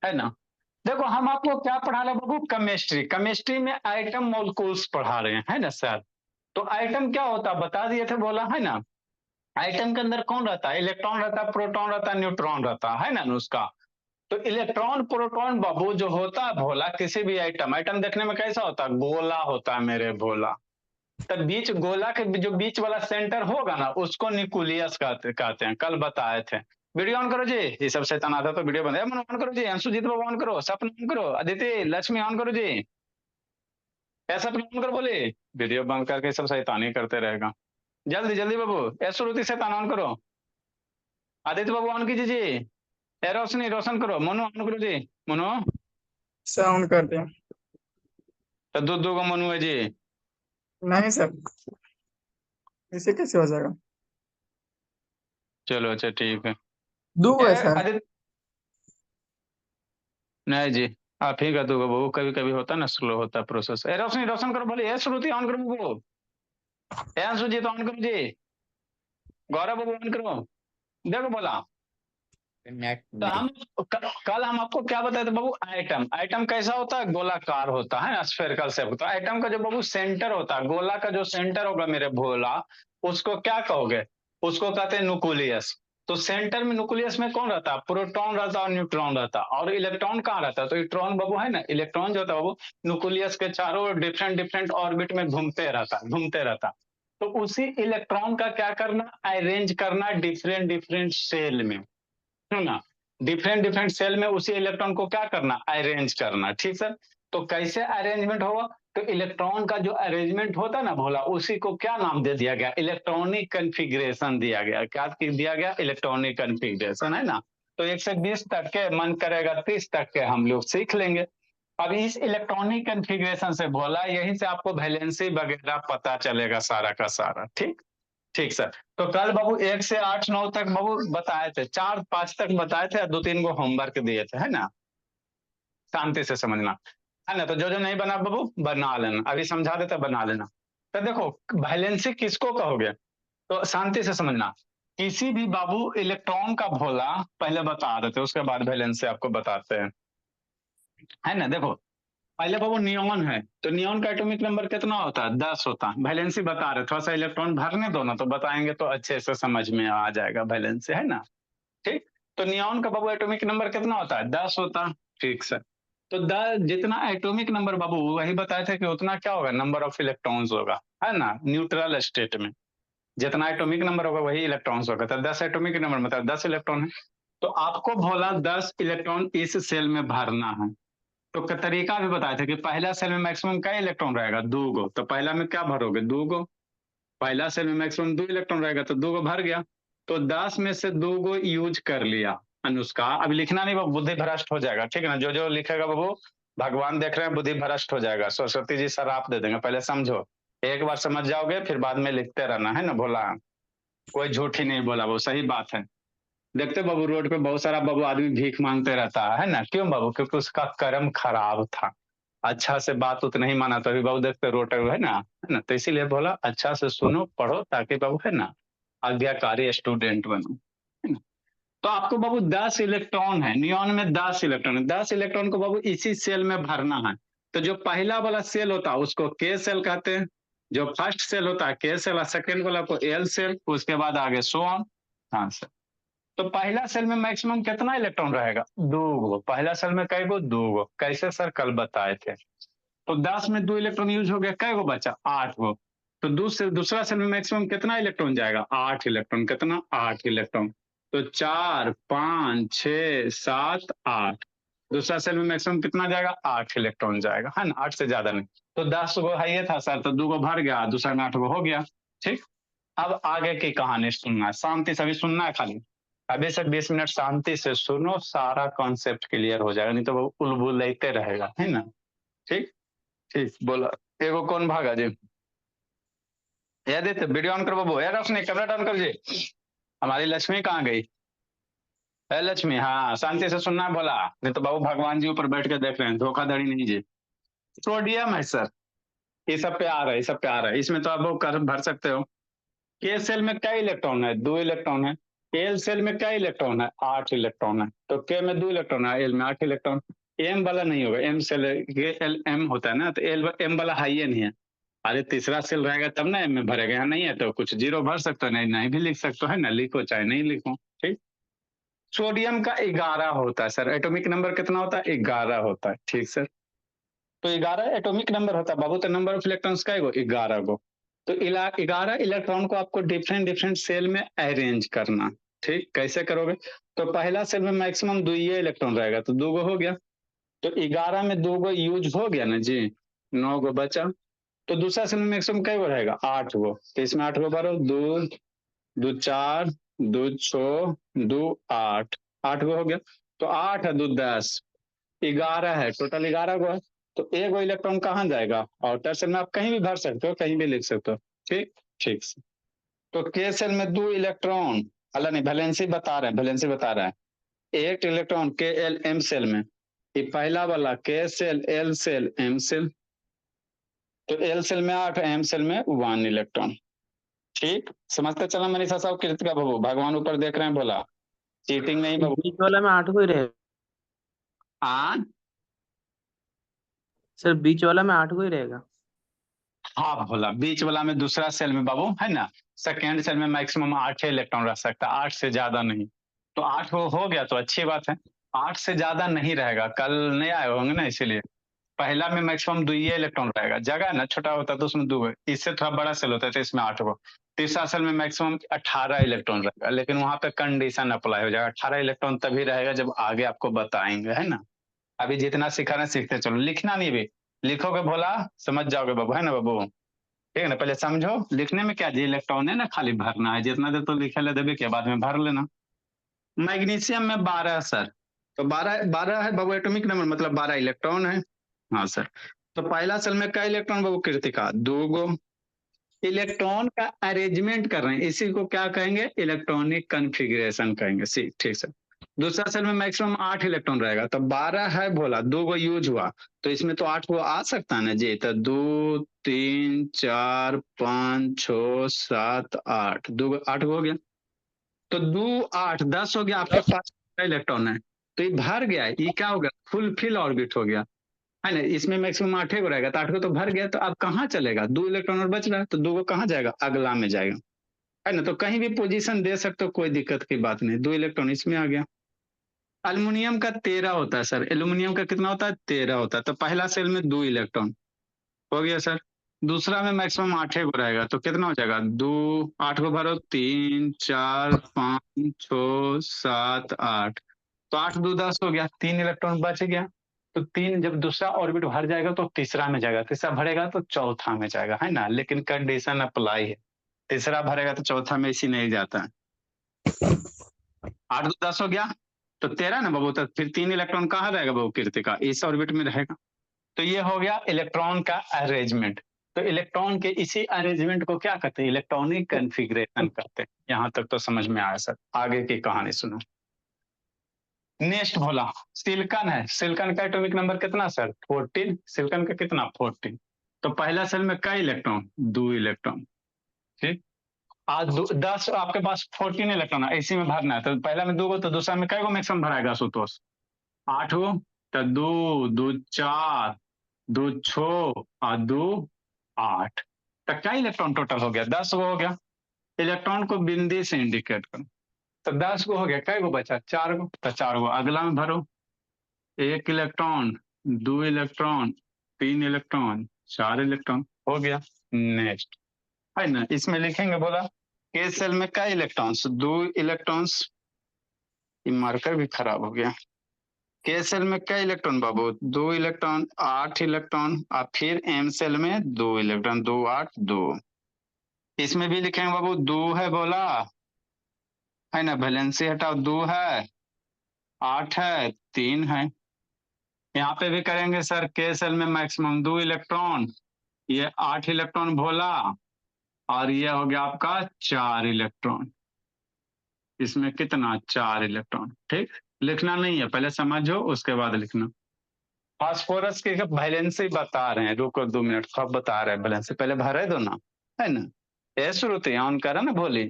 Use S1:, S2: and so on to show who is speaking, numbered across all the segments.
S1: है ना। देखो हम आपको क्या पढ़ा रहे हैं बाबू, केमिस्ट्री। केमिस्ट्री में आइटम मॉलिक्यूल्स पढ़ा रहे हैं, है ना सर। तो आइटम क्या होता है बता दिए थे, बोला है ना। आइटम के अंदर कौन रहता है, इलेक्ट्रॉन रहता है, प्रोटॉन रहता है, न्यूट्रॉन रहता है ना उसका। तो इलेक्ट्रॉन प्रोटॉन बाबू जो होता है भोला, किसी भी आइटम, आइटम देखने में कैसा होता है, गोला होता है मेरे भोला। तब बीच गोला के जो बीच वाला सेंटर होगा ना, उसको न्यूक्लियस कहते हैं, कल बताए थे। वीडियो ऑन करो जी, ये सब शैतान आता तो वीडियो बंद है। ऑन करो जी, अंशुजीत बाबू ऑन करो, सपन ऑन करो, अदिति लक्ष्मी ऑन करो जी, ऐसा ऑन करो बोले। वीडियो बंद करके सब शैतानी करते रहेगा। जल्दी जल्दी बाबू, ए श्रुति शैतान ऑन करो, आदित्य बाबू ऑन कीजिए जी, ए रोशनी रोशन करो, मनु ऑन करो जी, मनु।
S2: साउंड कर दिया।
S1: तो दो दो को मनु है जी।
S2: नहीं सर, इसे कैसे हो जाएगा?
S1: चलो अच्छा ठीक है।
S2: दो है
S1: ए
S2: सर।
S1: आदित्य, नहीं जी, आप ही का दूंगा वो, कभी कभी होता है ना, स्लो होता है प्रोसेस। ए रोशनी रोशन करो बोलिए, ए श्रुति ऑन करो वो, ए अंशु जी तो ऑन करो जी, गौरव बाबू ऑन करो। देखो बोला। तो हम कल हम आपको क्या बताए थे बाबू, आइटम। आइटम कैसा होता है, गोलाकार होता है, स्फेरिकल शेप होता है। आइटम का जो बाबू सेंटर होता है, गोला का जो सेंटर होगा मेरे भोला, उसको क्या कहोगे, उसको कहते हैं न्यूक्लियस। तो सेंटर में न्यूक्लियस में कौन रहता है, प्रोटॉन रहता है और न्यूट्रॉन रहता है। और इलेक्ट्रॉन कहाँ रहता है, तो इलेक्ट्रॉन बाबू है ना, इलेक्ट्रॉन जो होता है बाबू न्यूक्लियस के चारों ओर डिफरेंट डिफरेंट ऑर्बिट में घूमते रहता है। तो उसी इलेक्ट्रॉन का क्या करना, अरेंज करना डिफरेंट डिफरेंट सेल में, है ना। डिफरेंट डिफरेंट सेल में उसी इलेक्ट्रॉन को क्या करना, अरेंज करना, ठीक सर। तो कैसे अरेंजमेंट होगा, तो इलेक्ट्रॉन का जो अरेंजमेंट होता है ना भोला, उसी को क्या नाम दे दिया गया, इलेक्ट्रॉनिक कन्फिग्रेशन दिया गया। क्या दिया गया, इलेक्ट्रॉनिक कन्फिग्रेशन, है ना। तो 120 तक के, मन करेगा 30 तक के हम लोग सीख लेंगे। अब इस इलेक्ट्रॉनिक कन्फिग्रेशन से भोला, यहीं से आपको वैलेंसी वगैरह पता चलेगा सारा का सारा, ठीक। ठीक सर। तो कल बाबू 1 से 8 9 तक बाबू बताए थे, 4 5 तक बताए थे, 2 3 को होमवर्क दिए थे, है ना। शांति से समझना, है ना। तो जो जो नहीं बना बाबू बना लेना, अभी समझा देते बना लेना। तो देखो वैलेंसी किसको कहोगे, तो शांति से समझना। किसी भी बाबू इलेक्ट्रॉन का भोला पहले बता देते, उसके बाद वैलेंसी आपको बताते हैं, है ना। देखो पहले बाबू नियॉन है, तो नियॉन का एटॉमिक नंबर कितना होता है, 10 होता है। वैलेंसी बता रहे, थोड़ा सा इलेक्ट्रॉन भरने दो ना, तो बताएंगे तो अच्छे से समझ में आ जाएगा वैलेंसी, है ना। ठीक। तो नियॉन का बाबू एटॉमिक नंबर कितना होता है, 10 होता है, ठीक सर। तो 10 जितना एटॉमिक नंबर बाबू वही बताए थे कि उतना क्या होगा, नंबर ऑफ इलेक्ट्रॉन्स होगा, है ना, न्यूट्रल स्टेट में। जितना एटॉमिक नंबर होगा वही इलेक्ट्रॉन्स होगा। तो 10 एटॉमिक नंबर मतलब 10 इलेक्ट्रॉन है। तो आपको बोला 10 इलेक्ट्रॉन इस सेल में भरना है। तो तरीका भी बताए थे कि पहला सेल में मैक्सिमम क्या इलेक्ट्रॉन रहेगा, 2 गो। तो पहला में क्या भरोगे, 2 गो। पहला सेल में मैक्सिमम 2 इलेक्ट्रॉन रहेगा, तो 2 गो भर गया। तो 10 में से 2 गो यूज कर लिया अनुष्का। अब लिखना नहीं, वो बुद्धि भ्रष्ट हो जाएगा, ठीक है ना। जो जो लिखेगा वो भगवान देख रहे हैं, बुद्धि भ्रष्ट हो जाएगा, सरस्वती जी श्राप दे देंगे। पहले समझो, एक बार समझ जाओगे फिर बाद में लिखते रहना, है ना। बोला कोई झूठ ही नहीं बोला, वो सही बात है। देखते बाबू रोड पे बहुत सारा बाबू आदमी भीख मांगते रहता है ना, क्यों बाबू, क्योंकि उसका कर्म खराब था। अच्छा से बात उतना ही माना, तभी बाबू देखते रोड पे, है ना। तो इसीलिए बोला अच्छा से सुनो पढ़ो, ताकि बाबू है ना आज्ञाकारी स्टूडेंट बनो, है ना। तो आपको बाबू 10 इलेक्ट्रॉन है, नियॉन में 10 इलेक्ट्रॉन है। 10 इलेक्ट्रॉन को बाबू इसी सेल में भरना है। तो जो पहला वाला सेल होता है उसको के सेल कहते हैं। जो फर्स्ट सेल होता है के सेल, सेकेंड वाला को एल सेल, उसके बाद आगे सो ऑन। हाँ सर। तो पहला सेल में मैक्सिमम कितना इलेक्ट्रॉन रहेगा, 2 गो। पहला सेल में कई गो, 2 गो। कैसे सर, कल बताए थे। तो 10 में 2 इलेक्ट्रॉन यूज हो गया, कई गो बचा, 8 गो। तो दूसरा सेल में मैक्सिमम कितना इलेक्ट्रॉन जाएगा, 8 इलेक्ट्रॉन। कितना, 8 इलेक्ट्रॉन। तो 4 5 6 7 8। दूसरा सेल में मैक्सिमम कितना जाएगा, 8 इलेक्ट्रॉन जाएगा, है ना, 8 से ज्यादा नहीं। तो 10 गो है ये था सर, तो 2 गो भर गया, दूसरा में 8 गो हो गया, ठीक। अब आगे की कहानी सुनना है, शांति से अभी सुनना है खाली। अभी से 20 मिनट शांति से सुनो, सारा कॉन्सेप्ट क्लियर हो जाएगा, नहीं तो वो उलबुलाते रहेगा, है ना। ठीक। ठीक बोला। एगो कौन भागा जी, ये देते वीडियो ऑन कर बाबू, यार रोशनी कैमरा ऑन कर जी। हमारी लक्ष्मी कहाँ गई, है लक्ष्मी, हाँ शांति से सुनना है बोला, नहीं तो बाबू भगवान जी ऊपर बैठ के देख रहे हैं, धोखाधड़ी नहीं जी। सोडियम है सर, ये सब पे आ रहा है, ये सब पे आ रहा है। इसमें तो आप वो कर भर सकते हो। के सेल में क्या इलेक्ट्रॉन है, 2 इलेक्ट्रॉन है। एल सेल में क्या इलेक्ट्रॉन है? 8 इलेक्ट्रॉन है। तो के में 2 इलेक्ट्रॉन है, एल में 8 इलेक्ट्रॉन। एम वाला नहीं होगा, एम सेल एल एम होता है ना, तो एल एम वाला हाई है नहीं है। अरे तीसरा सेल रहेगा तब ना एम में भरेगा, यहाँ नहीं है तो कुछ जीरो भर सकते हो, नहीं नहीं भी लिख सकते हो, है ना, लिखो चाहे नहीं लिखो। ठीक। सोडियम का 11 होता है सर, एटॉमिक नंबर कितना होता है? 11 होता है। ठीक सर, तो 11 एटॉमिक नंबर होता है बाबू, तो नंबर ऑफ इलेक्ट्रॉन्स का 11 गो। तो 11 इलेक्ट्रॉन को आपको डिफरेंट डिफरेंट सेल में अरेंज करना। ठीक, कैसे करोगे? तो पहला सेल में मैक्सिमम 2 इलेक्ट्रॉन रहेगा, तो 2 गो हो गया। तो 11 में 2 गो यूज हो गया ना जी, 9 गो बचा। तो दूसरा सेल में मैक्सिमम कै गो रहेगा? 8 गो। तो इसमें 8 गो भरो, 2 2 4 2 6 2 8, 8 गो हो गया। तो 8 है 2 10, 11 है टोटल, 11 गो है। तो एक गो इलेक्ट्रॉन कहाँ जाएगा? आउटर सेल में। आप कहीं भी भर सकते हो, कहीं भी लिख सकते हो। ठीक ठीक से। तो के सेल में 2 इलेक्ट्रॉन, अल्लाह नहीं, वैलेंसी बता रहे हैं, वैलेंसी बता रहा है। एक इलेक्ट्रॉन के एल एम सेल में, ये पहला वाला के shell L shell M shell. तो एल सेल में 8, एम सेल में 1 इलेक्ट्रॉन। ठीक, समझते चला मनीषा साहब? कृतिका बाबू, भगवान ऊपर देख रहे हैं, बोला चीटिंग नहीं बाबू।
S3: बीच वाला में 8 को ही रहेगा
S1: हाँ
S3: सर, बीच वाला में 8 को ही रहेगा।
S1: हाँ भोला, बीच वाला में दूसरा सेल में बाबू, है ना, सेकेंड सेल में मैक्सिमम 8 इलेक्ट्रॉन रह सकता है, 8 से ज्यादा नहीं। तो 8 हो गया तो अच्छी बात है। 8 से ज्यादा नहीं रहेगा, कल नहीं आए होंगे ना, इसीलिए। पहला में मैक्सिमम 2 इलेक्ट्रॉन रहेगा, जगह है ना छोटा होता है तो उसमें 2 है, इससे थोड़ा बड़ा सेल होता है तो इसमें 8 गो। तीसरा सेल में मैक्सिमम 18 इलेक्ट्रॉन रहेगा, लेकिन वहां पे कंडीशन अप्लाई हो जाएगा। 18 इलेक्ट्रॉन तभी रहेगा जब आगे आपको बताएंगे, है ना। अभी जितना सीखा ना सीखते चलो, लिखना नहीं भी, लिखोगे भोला समझ जाओगे बाबू, है ना बाबू। ठीक है ना, पहले समझो लिखने में क्या जी, इलेक्ट्रॉन है ना, खाली भरना है, जितना देर तो लिखे ले देवे के बाद में भर लेना। मैग्नीशियम में 12 सर, तो 12 12 है बाबू एटॉमिक नंबर, मतलब 12 इलेक्ट्रॉन है। हाँ सर। तो पहला सेल में क्या इलेक्ट्रॉन बाबू कृतिका? 2 गो। इलेक्ट्रॉन का अरेंजमेंट कर रहे हैं, इसी को क्या कहेंगे? इलेक्ट्रॉनिक कन्फिग्रेशन कहेंगे। सी ठीक सर। दूसरा सेल में मैक्सिमम 8 इलेक्ट्रॉन रहेगा, तो 12 है भोला, 2 गो यूज हुआ, तो इसमें तो 8 गो आ सकता है ना जी। तो 2 3 4 5 6 7 8, 2 8 गो हो गया। तो 2 8 10 हो गया, आपके पास इलेक्ट्रॉन है, तो ये भर गया है, ये क्या हो गया? फुलफिल ऑर्बिट हो गया, है ना। इसमें मैक्सिमम 8 को रहेगा, तो 8 को तो भर गया, तो अब कहाँ चलेगा? 2 इलेक्ट्रॉन और बच रहा है, तो 2 को कहाँ जाएगा? अगला में जाएगा, है ना। तो कहीं भी पोजीशन दे सकते हो, कोई दिक्कत की बात नहीं। 2 इलेक्ट्रॉन इसमें आ गया। अल्युमिनियम का 13 होता है सर, एल्यूमिनियम का कितना होता है? 13 होता है। तो पहला सेल में 2 इलेक्ट्रॉन हो गया सर। दूसरा में मैक्सिमम 8 को रहेगा, तो कितना हो जाएगा? 2 8 को भरो, 3 4 5 6 7 8, तो 8 2 10 हो गया, 3 इलेक्ट्रॉन बच गया। तो 3 जब दूसरा ऑर्बिट भर जाएगा तो तीसरा में जाएगा, तीसरा भरेगा तो चौथा में जाएगा, है ना, लेकिन कंडीशन अप्लाई है, तीसरा भरेगा तो चौथा में इसी नहीं जाता है। 8 2 10 हो गया, तो 13 ना बाबू, तो फिर 3 इलेक्ट्रॉन कहाँ रहेगा बाबू कृतिका? इस ऑर्बिट में रहेगा। तो ये हो गया इलेक्ट्रॉन का अरेंजमेंट। तो इलेक्ट्रॉन के इसी अरेंजमेंट को क्या कहते हैं? इलेक्ट्रॉनिक कन्फिग्रेशन कहते हैं। यहां तक तो समझ में आया सर, आगे की कहानी सुनो। नेक्स्ट भोला, सिलिकॉन है। सिलिकॉन का एटॉमिक नंबर कितना सर? 14। सिलिकॉन का कितना? 14। तो पहला सेल में क्या इलेक्ट्रॉन? 2 इलेक्ट्रॉन। ठीक। आज 10 आपके पास 14 इलेक्ट्रॉन है, इसी में भरना है। तो पहला में 2 गो, तो दूसरा में क्या गो मैक्सिमम भराएगा सुतोष? 8 गो। तो 2 2 4 2 6 और 2 8, तो क्या इलेक्ट्रॉन टोटल हो गया? 10 गो हो गया। इलेक्ट्रॉन को बिंदी से इंडिकेट करो। तो 10 गो हो गया, कै गो बचा? 4 गो। तो 4 गो अगला में भरो। 1 इलेक्ट्रॉन, 2 इलेक्ट्रॉन, 3 इलेक्ट्रॉन, 4 इलेक्ट्रॉन हो गया। नेक्स्ट, है ना, इसमें लिखेंगे बोला के सेल में क्या इलेक्ट्रॉन्स? 2 इलेक्ट्रॉन्स। ये मार्कर भी खराब हो गया। के सेल में क्या इलेक्ट्रॉन बाबू? 2 इलेक्ट्रॉन, 8 इलेक्ट्रॉन, और फिर एम सेल में 2 इलेक्ट्रॉन, 2 8 2। इसमें भी लिखेंगे बाबू 2 है बोला, है ना, वैलेंसी हटाओ, 2 है, 8 है, 3 है। यहाँ पे भी करेंगे सर, के सेल में मैक्सिमम 2 इलेक्ट्रॉन, ये 8 इलेक्ट्रॉन भोला, और ये हो गया आपका 4 इलेक्ट्रॉन। इसमें कितना? 4 इलेक्ट्रॉन। ठीक, लिखना नहीं है, पहले समझो उसके बाद लिखना। फास्फोरस की वैलेंसी बता रहे हैं, रुको 2 मिनट, कब बता रहे हैं वैलेंसी? पहले भरे दो ना, है ना। ए श्रुति ऑन करा ना, बोली।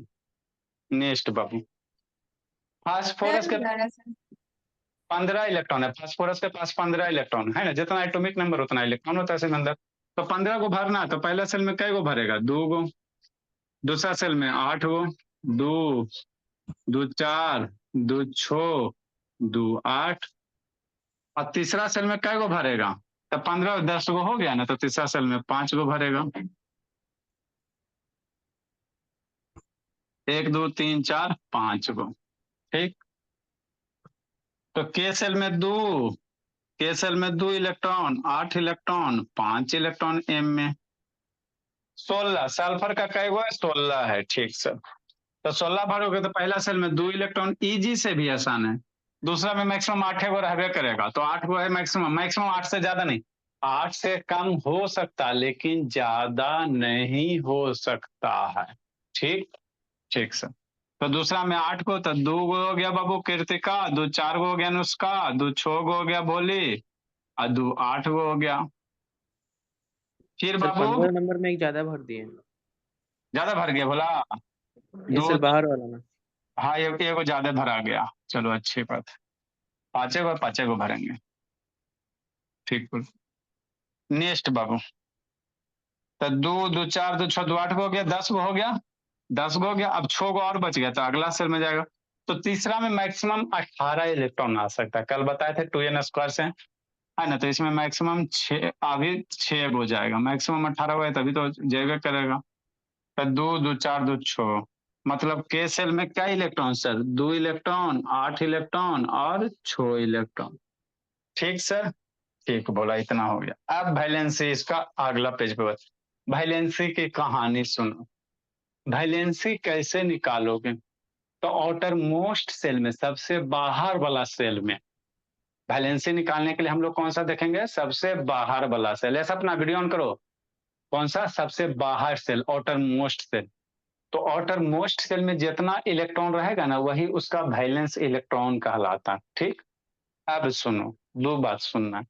S1: नेक्स्ट बाबू, फास्फोरस के
S2: 11 सर।
S1: 15 इलेक्ट्रॉन है, फास्फोरस के पास 15 इलेक्ट्रॉन है ना, जितना एटॉमिक नंबर उतना इलेक्ट्रॉन होता है इसके अंदर। तो 15 को भरना, तो पहला सेल में कई गो भरेगा, 2 गो, दूसरा सेल में 8 गो, 2 2 4 2 6 2 8, और तीसरा सेल में कई गो भरेगा, तो 15 10 गो हो गया ना, तो तीसरा सेल में 5 गो भरेगा, 1 2 3 4 5 गो। ठीक, तो के सेल में 2, के सेल में 2 इलेक्ट्रॉन, 8 इलेक्ट्रॉन, 5 इलेक्ट्रॉन एम में, 16 सल्फर का कई गो है, 16 है। ठीक सर, तो 16 भरोगे तो पहला सेल में 2 इलेक्ट्रॉन, इजी से भी आसान है। दूसरा में मैक्सिमम 8 गो रहबे करेगा, तो 8 गो है मैक्सिमम, मैक्सिमम 8 से ज्यादा नहीं, 8 से कम हो सकता लेकिन ज्यादा नहीं हो सकता है। ठीक, ठीक सर। तो दूसरा में 8 गो, तो 2 गो हो गया बाबू कृतिका, 2 4 गो हो गया अनुष्का, 2 6 गो हो गया भोली, और 2 8 गो हो गया। फिर
S3: सर
S1: बाबू
S3: 15 नंबर में एक ज्यादा भर दिए।
S1: ज्यादा भर गया बोला,
S3: ये
S1: 2,
S3: सर बाहर वाला ना।
S1: हाँ ये को ज्यादा भरा गया, चलो अच्छी बात, 5 गो भरेंगे। ठीक, नेक्स्ट बाबू, तो 2 2 4 2 6 2 8 गो हो गया, 10 गो हो गया, 10 गो हो गया, अब 6 गो और बच गया, तो अगला सेल में जाएगा। तो तीसरा में मैक्सिमम 18 इलेक्ट्रॉन आ सकता है, कल बताए थे 2n² से, है ना, तो इसमें मैक्सिमम 6, अभी 6 हो जाएगा, मैक्सिमम 18 हुआ है तभी तो जाएगा करेगा। तो 2 2 4 2 6, मतलब के सेल में क्या इलेक्ट्रॉन सर, 2 इलेक्ट्रॉन, 8 इलेक्ट्रॉन और 6 इलेक्ट्रॉन। ठीक सर, ठीक बोला, इतना हो गया। अब वैलेंसी, इसका अगला पेज पे बस वैलेंसी की कहानी सुनो। वैलेंसी कैसे निकालोगे, तो आउटर मोस्ट सेल में, सबसे बाहर वाला सेल में वैलेंसी निकालने के लिए हम लोग कौन सा देखेंगे, सबसे बाहर वाला सेल। ऐसा अपना वीडियो ऑन करो, कौन सा, सबसे बाहर सेल, आउटर मोस्ट सेल। तो आउटर मोस्ट सेल में जितना इलेक्ट्रॉन रहेगा ना, वही उसका वैलेंस इलेक्ट्रॉन कहलाता। ठीक, अब सुनो, दो बात सुनना।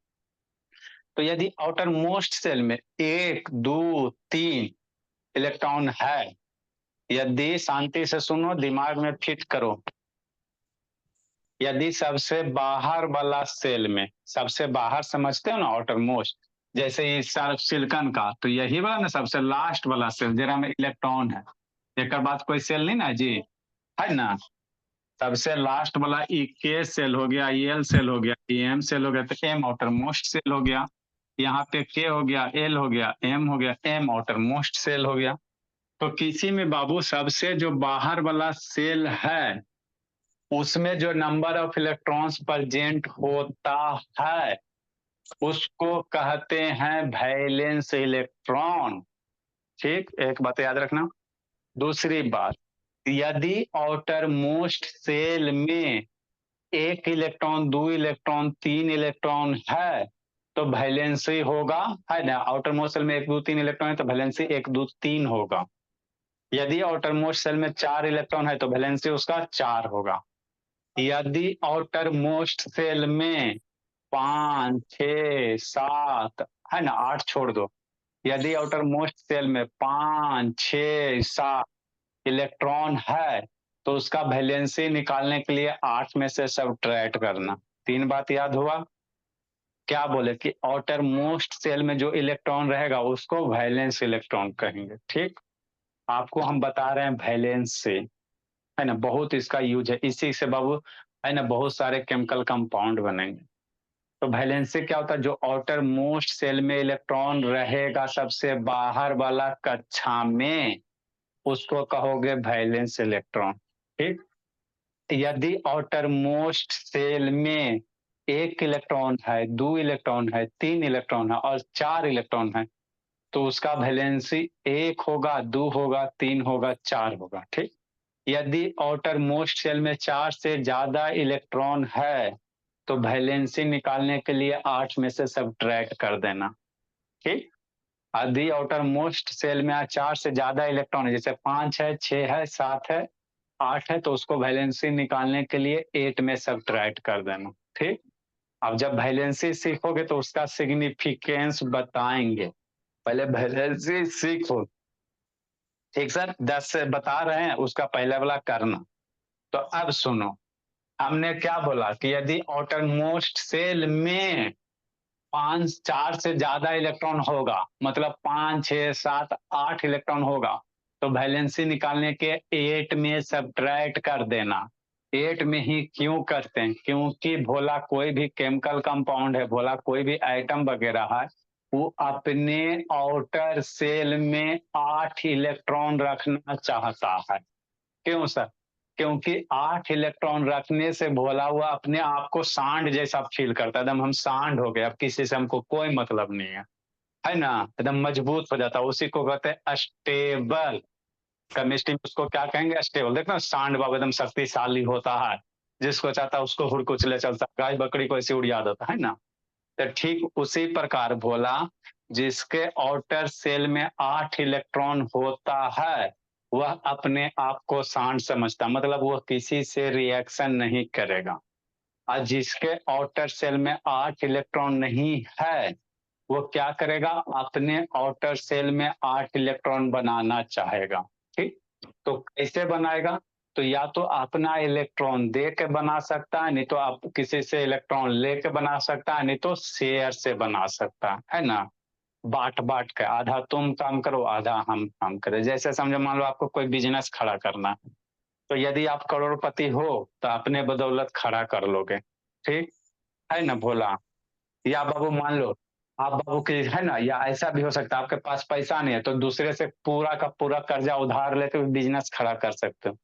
S1: तो यदि आउटर मोस्ट सेल में 1 2 3 इलेक्ट्रॉन है, यदि, शांति से सुनो, दिमाग में फिट करो, यदि सबसे बाहर वाला सेल में, सबसे बाहर समझते हो ना आउटर मोस्ट, जैसे ये सिलिकॉन का, तो यही वाला ना सबसे लास्ट वाला सेल जरा में इलेक्ट्रॉन है, एक बात कोई सेल नहीं ना जी, है ना, सबसे लास्ट वाला ई के सेल हो गया, ई एल सेल हो गया, ई एम सेल हो गया, तो एम आउटर मोस्ट सेल हो गया, यहाँ पे के हो गया, एल हो गया, एम हो गया, एम आउटर मोस्ट सेल हो गया। तो किसी में बाबू सबसे जो बाहर वाला सेल है, उसमें जो नंबर ऑफ इलेक्ट्रॉन्स प्रेजेंट होता है, उसको कहते हैं वैलेंस इलेक्ट्रॉन। ठीक, एक बात याद रखना। दूसरी बात, यदि आउटर मोस्ट सेल में 1 इलेक्ट्रॉन, 2 इलेक्ट्रॉन, 3 इलेक्ट्रॉन है, तो वैलेंसी होगा, है ना, आउटर मोस्ट सेल में 1 2 3 इलेक्ट्रॉन है, तो वैलेंसी 1 2 3 होगा। यदि आउटर मोस्ट सेल में 4 इलेक्ट्रॉन है, तो वैलेंसी उसका 4 होगा। यदि आउटर मोस्ट सेल में 5 6 7, है ना, 8 छोड़ दो, यदि आउटर मोस्ट सेल में 5 6 7 इलेक्ट्रॉन है, तो उसका वैलेंसी निकालने के लिए 8 में से सबट्रैक्ट करना। 3 बात याद हुआ, क्या बोले कि आउटर मोस्ट सेल में जो इलेक्ट्रॉन रहेगा उसको वैलेंस इलेक्ट्रॉन कहेंगे। ठीक, आपको हम बता रहे हैं वैलेंस से, है ना, बहुत इसका यूज है, इसी से बाबू, है ना, बहुत सारे केमिकल कंपाउंड बनेंगे। तो वैलेंसी क्या होता है, जो आउटर मोस्ट सेल में इलेक्ट्रॉन रहेगा सबसे बाहर वाला कक्षा में, उसको कहोगे वैलेंस इलेक्ट्रॉन। ठीक, यदि आउटर मोस्ट सेल में 1 इलेक्ट्रॉन है, 2 इलेक्ट्रॉन है, 3 इलेक्ट्रॉन है और 4 इलेक्ट्रॉन है, तो उसका वैलेंसी 1 होगा, 2 होगा, 3 होगा, 4 होगा। ठीक, यदि आउटर मोस्ट सेल में 4 से ज्यादा इलेक्ट्रॉन है, तो वैलेंसी निकालने के लिए 8 में से सबट्रैक्ट कर देना। ठीक, यदि आउटर मोस्ट सेल में 4 से ज्यादा इलेक्ट्रॉन है, जैसे 5 है, 6 है, 7 है, 8 है, तो उसको वैलेंसी निकालने के लिए 8 में सबट्रैक्ट कर देना। ठीक, अब जब वैलेंसी सीखोगे तो उसका सिग्निफिकेंस बताएंगे, पहले वैलेंसी सीखो। ठीक सर, 10 से बता रहे हैं, उसका पहले वाला करना। तो अब सुनो, हमने क्या बोला कि यदि आउटर मोस्ट सेल में 4 से ज्यादा इलेक्ट्रॉन होगा, मतलब 5, 6, 7, 8 इलेक्ट्रॉन होगा, तो वैलेंसी निकालने के 8 में सब्ट्रैक्ट कर देना। 8 में ही क्यों करते हैं? क्योंकि भोला कोई भी केमिकल कंपाउंड है, भोला कोई भी आइटम वगैरह है, वो अपने आउटर सेल में 8 इलेक्ट्रॉन रखना चाहता है। क्यों सर? क्योंकि 8 इलेक्ट्रॉन रखने से भोला हुआ अपने आप को सांड जैसा फील करता है, एकदम हम सांड हो गए, अब किसी से हमको कोई मतलब नहीं है ना, एकदम मजबूत हो जाता है। उसी को कहते हैं स्टेबल। केमिस्ट्री में उसको क्या कहेंगे? स्टेबल। देखना सांड बाबा एकदम शक्तिशाली होता है, जिसको चाहता है उसको हुड़कुचले चलता है, गाय बकरी को ऐसे उड़िया देता है ना। तो ठीक उसी प्रकार भोला, जिसके आउटर सेल में 8 इलेक्ट्रॉन होता है, वह अपने आप को सांड समझता, मतलब वह किसी से रिएक्शन नहीं करेगा। और जिसके आउटर सेल में 8 इलेक्ट्रॉन नहीं है, वो क्या करेगा? अपने आउटर सेल में 8 इलेक्ट्रॉन बनाना चाहेगा। ठीक, तो कैसे बनाएगा? तो या तो अपना इलेक्ट्रॉन दे के बना सकता है, नहीं तो आप किसी से इलेक्ट्रॉन लेके बना सकता है, नहीं तो शेयर से बना सकता है ना। बांट बांट के, आधा तुम काम करो, आधा हम काम करें। जैसे समझो, मान लो आपको कोई बिजनेस खड़ा करना है, तो यदि आप करोड़पति हो तो अपने बदौलत खड़ा कर लोगे, ठीक है ना भोला। या बाबू मान लो आप बाबू के है ना, या ऐसा भी हो सकता है आपके पास पैसा नहीं है, तो दूसरे से पूरा का पूरा कर्जा उधार लेके बिजनेस खड़ा कर सकते हो।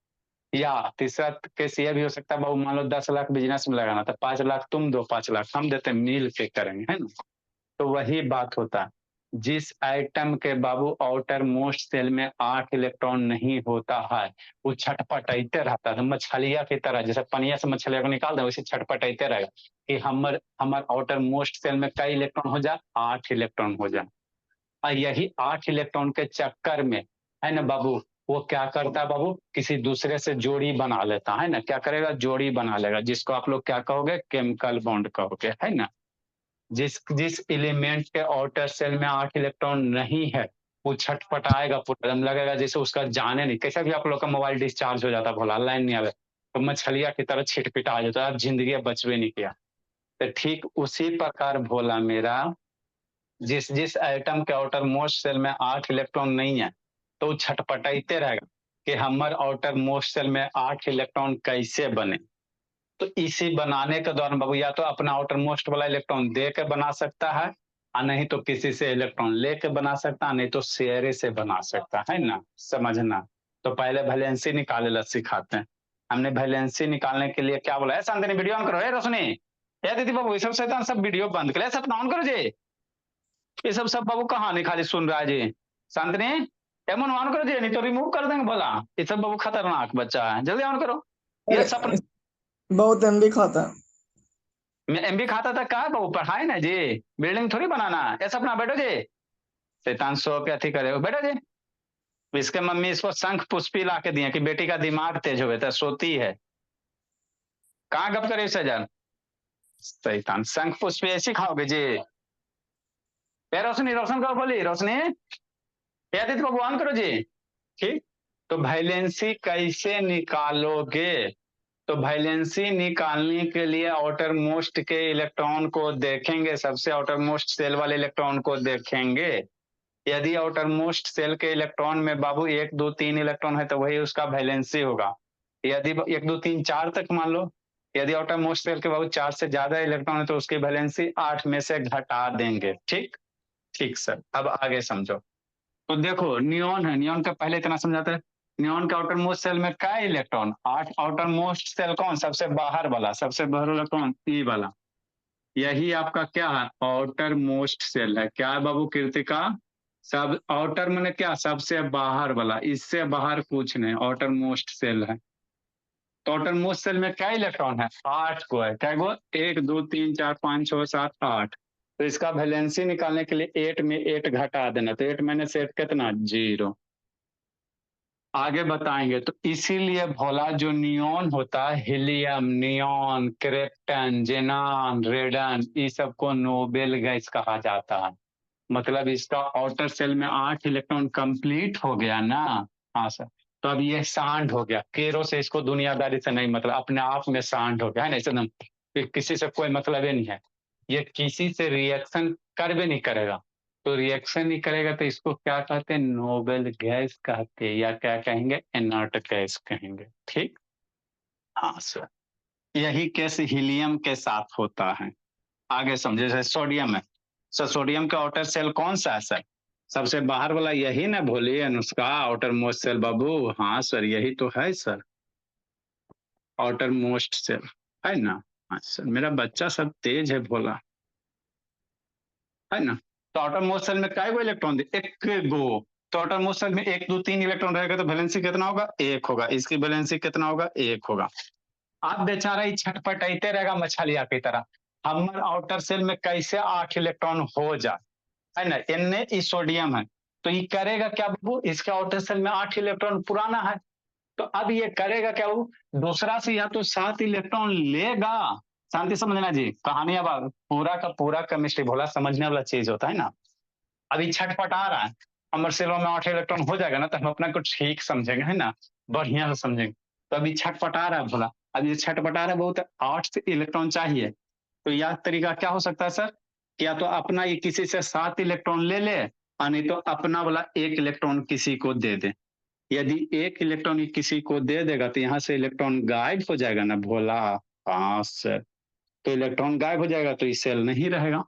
S1: या तीसरा केस ये भी हो सकता है, बाबू मान लो 10 लाख बिजनेस में लगाना, तो 5 लाख तुम दो, 5 लाख हम देते, मिल के करेंगे, है ना। तो वही बात होता है, जिस आइटम के बाबू आउटर मोस्ट सेल में 8 इलेक्ट्रॉन नहीं होता है, वो छटपटाते रहता है मछलिया की तरह, जैसे पनिया से मछलिया को निकाल दे वैसे छटपटाते रहेगा कि हमार आउटर मोस्ट सेल में कई इलेक्ट्रॉन हो जाए? 8 इलेक्ट्रॉन हो जाए। और यही 8 इलेक्ट्रॉन के चक्कर में, है ना बाबू, वो क्या करता है बाबू? किसी दूसरे से जोड़ी बना लेता है ना। क्या करेगा? जोड़ी बना लेगा, जिसको आप लोग क्या कहोगे? केमिकल बॉन्ड कहोगे, है ना। जिस जिस एलिमेंट के आउटर सेल में 8 इलेक्ट्रॉन नहीं है, वो छटपटाएगा, पूरा दम लगेगा जैसे उसका जाने नहीं। कैसे भी आप लोग का मोबाइल डिस्चार्ज हो जाता, भोला लाइन नहीं आवे तो मछलिया की तरह छिटपिटा जाता है, अब जिंदगी बचवे नहीं किया। तो ठीक उसी प्रकार भोला मेरा, जिस जिस एटम के आउटर मोस्ट सेल में 8 इलेक्ट्रॉन नहीं है, तो छटपटाते रहेगा कि हमारे आउटर मोस्ट सेल में 8 इलेक्ट्रॉन कैसे बने। तो इसी बनाने के दौरान बाबू या तो अपना आउटर मोस्ट वाला इलेक्ट्रॉन दे के बना सकता है, और नहीं तो किसी से इलेक्ट्रॉन लेके बना सकता है, नहीं तो शेयर से बना सकता है ना। समझना। तो पहले वैलेंसी निकाले ला सिखाते हैं। हमने वैलेंसी निकालने के लिए क्या बोला है? शांति, वीडियो ऑन करो। रोशनी, दीदी बाबू, ये सब शैतान सब वीडियो बंद करे, सब ऑन करो जी। ये सब बाबू कहानी खाली सुन रहा है जी। शांतनी, एमन ऑन करो जी, नहीं तो रिमूव कर देंगे बोला। ये सब बाबू खतरनाक बच्चा है, जल्दी ऑन करो। ये सब
S2: बहुत एमबी खाता है।
S1: मैं एमबी खाता था, कहा बाबू पढ़ाए ना जी, बिल्डिंग थोड़ी बनाना। ऐसा अपना बैठो जी, शैतान सो के अथी करे, बैठो जी। इसके मम्मी इसको शंख पुष्पी ला के दिए कि बेटी का दिमाग तेज हो तो सोती है। कहाँ गप करे सजन, शैतान शंख पुष्पी ऐसी खाओगे जी। ये रोशनी, रोशन करो, बोली रोशनी, आदित्य बाबू ऑन करो जी। ठीक, तो वैलेंसी कैसे निकालोगे? तो वैलेंसी निकालने के लिए आउटर मोस्ट के इलेक्ट्रॉन को देखेंगे, सबसे आउटर मोस्ट सेल वाले इलेक्ट्रॉन को देखेंगे। यदि आउटर मोस्ट सेल के इलेक्ट्रॉन में बाबू 1, 2, 3 इलेक्ट्रॉन है, तो वही उसका वैलेंसी होगा। यदि 1, 2, 3, 4 तक मान लो, यदि आउटर मोस्ट सेल के बाबू 4 से ज्यादा इलेक्ट्रॉन है, तो उसकी वैलेंसी 8 में से घटा देंगे। ठीक, ठीक सर, अब आगे समझो। तो देखो नियॉन है, नियॉन का पहले इतना समझाते हैं। नियॉन के आउटर मोस्ट सेल में क्या इलेक्ट्रॉन? 8। आउटर मोस्ट सेल कौन? सबसे बाहर वाला, सबसे बाहर वाला कौन? ई वाला। यही आपका क्या है? आउटर मोस्ट सेल है। क्या है बाबू कृतिका? सब आउटर मैंने क्या? सबसे बाहर वाला, इससे बाहर कुछ नहीं, आउटर मोस्ट सेल है। तो आउटर मोस्ट सेल में क्या इलेक्ट्रॉन है? 8 को है। क्या गो? 1, 2, 3, 4, 5, 6, 7, 8। तो इसका वैलेंसी निकालने के लिए 8 में 8 घटा देना, तो 8 माइनस 8 कितना? 0। आगे बताएंगे। तो इसीलिए भोला जो नियॉन होता है, हीलियम, नियॉन, क्रिप्टन, जेनान, रेडन, इस सबको नोबेल गैस कहा जाता है। मतलब इसका आउटर सेल में 8 इलेक्ट्रॉन कंप्लीट हो गया ना। हाँ सर। तो तो अब ये सांड हो गया, केरो से इसको दुनियादारी से नहीं मतलब, अपने आप में सांड हो गया है ना, एकदम किसी से कोई मतलब ही नहीं है, ये किसी से रिएक्शन कर भी नहीं करेगा, तो रिएक्शन नहीं करेगा तो इसको क्या कहते हैं, नोबेल गैस कहते हैं, या क्या कहेंगे, इनर्ट गैस कहेंगे। ठीक, हाँ सर, यही केस हीलियम के साथ होता है। आगे समझे, जैसे सोडियम है सर, सोडियम का आउटर सेल कौन सा है सर, सबसे बाहर वाला यही ना, बोलिए अनुष्का, आउटर मोस्ट सेल बाबू। हाँ सर, यही तो है सर, आउटर मोस्ट सेल है ना। हाँ सर, मेरा बच्चा सब तेज है भोला, है ना। तो आउटर मोस्ट सेल में काय गो इलेक्ट्रॉन दे, एक गो। तो आउटर मोस्ट सेल में 1 2 3 इलेक्ट्रॉन रहेगा, तो वैलेंसी कितना होगा, 1 होगा, इसकी वैलेंसी कितना होगा, 1 होगा। आप बेचारा ही छटपटाते रहेगा मछलिया की तरह, हमर आउटर सेल में कैसे 8 इलेक्ट्रॉन हो जाए, है ना। Na सोडियम है, तो ये करेगा क्या बाबू, इसके आउटर सेल में 8 इलेक्ट्रॉन पुराना है, तो अब ये करेगा क्या, वो दूसरा से या तो 7 इलेक्ट्रॉन लेगा। शांति समझना जी, कहानी अब पूरा का पूरा केमिस्ट्री भोला समझने वाला चीज होता है ना। अभी छटपटा रहा है, हमारे सेलों में 8 इलेक्ट्रॉन हो जाएगा ना, तो हम अपना कुछ ठीक समझेंगे, है ना, बढ़िया से समझेंगे। तो अभी छटपटा रहा है भोला, अब ये छटपटा रहा है बहुत, 8 इलेक्ट्रॉन चाहिए, तो यह तरीका क्या हो सकता है सर, या तो अपना ये किसी से 7 इलेक्ट्रॉन ले ले, और नहीं तो अपना वाला 1 इलेक्ट्रॉन किसी को दे दे। यदि 1 इलेक्ट्रॉन किसी को दे देगा तो यहाँ से इलेक्ट्रॉन गायब हो जाएगा ना भोला। हाँ सर, तो इलेक्ट्रॉन गायब हो जाएगा तो ये सेल नहीं रहेगा।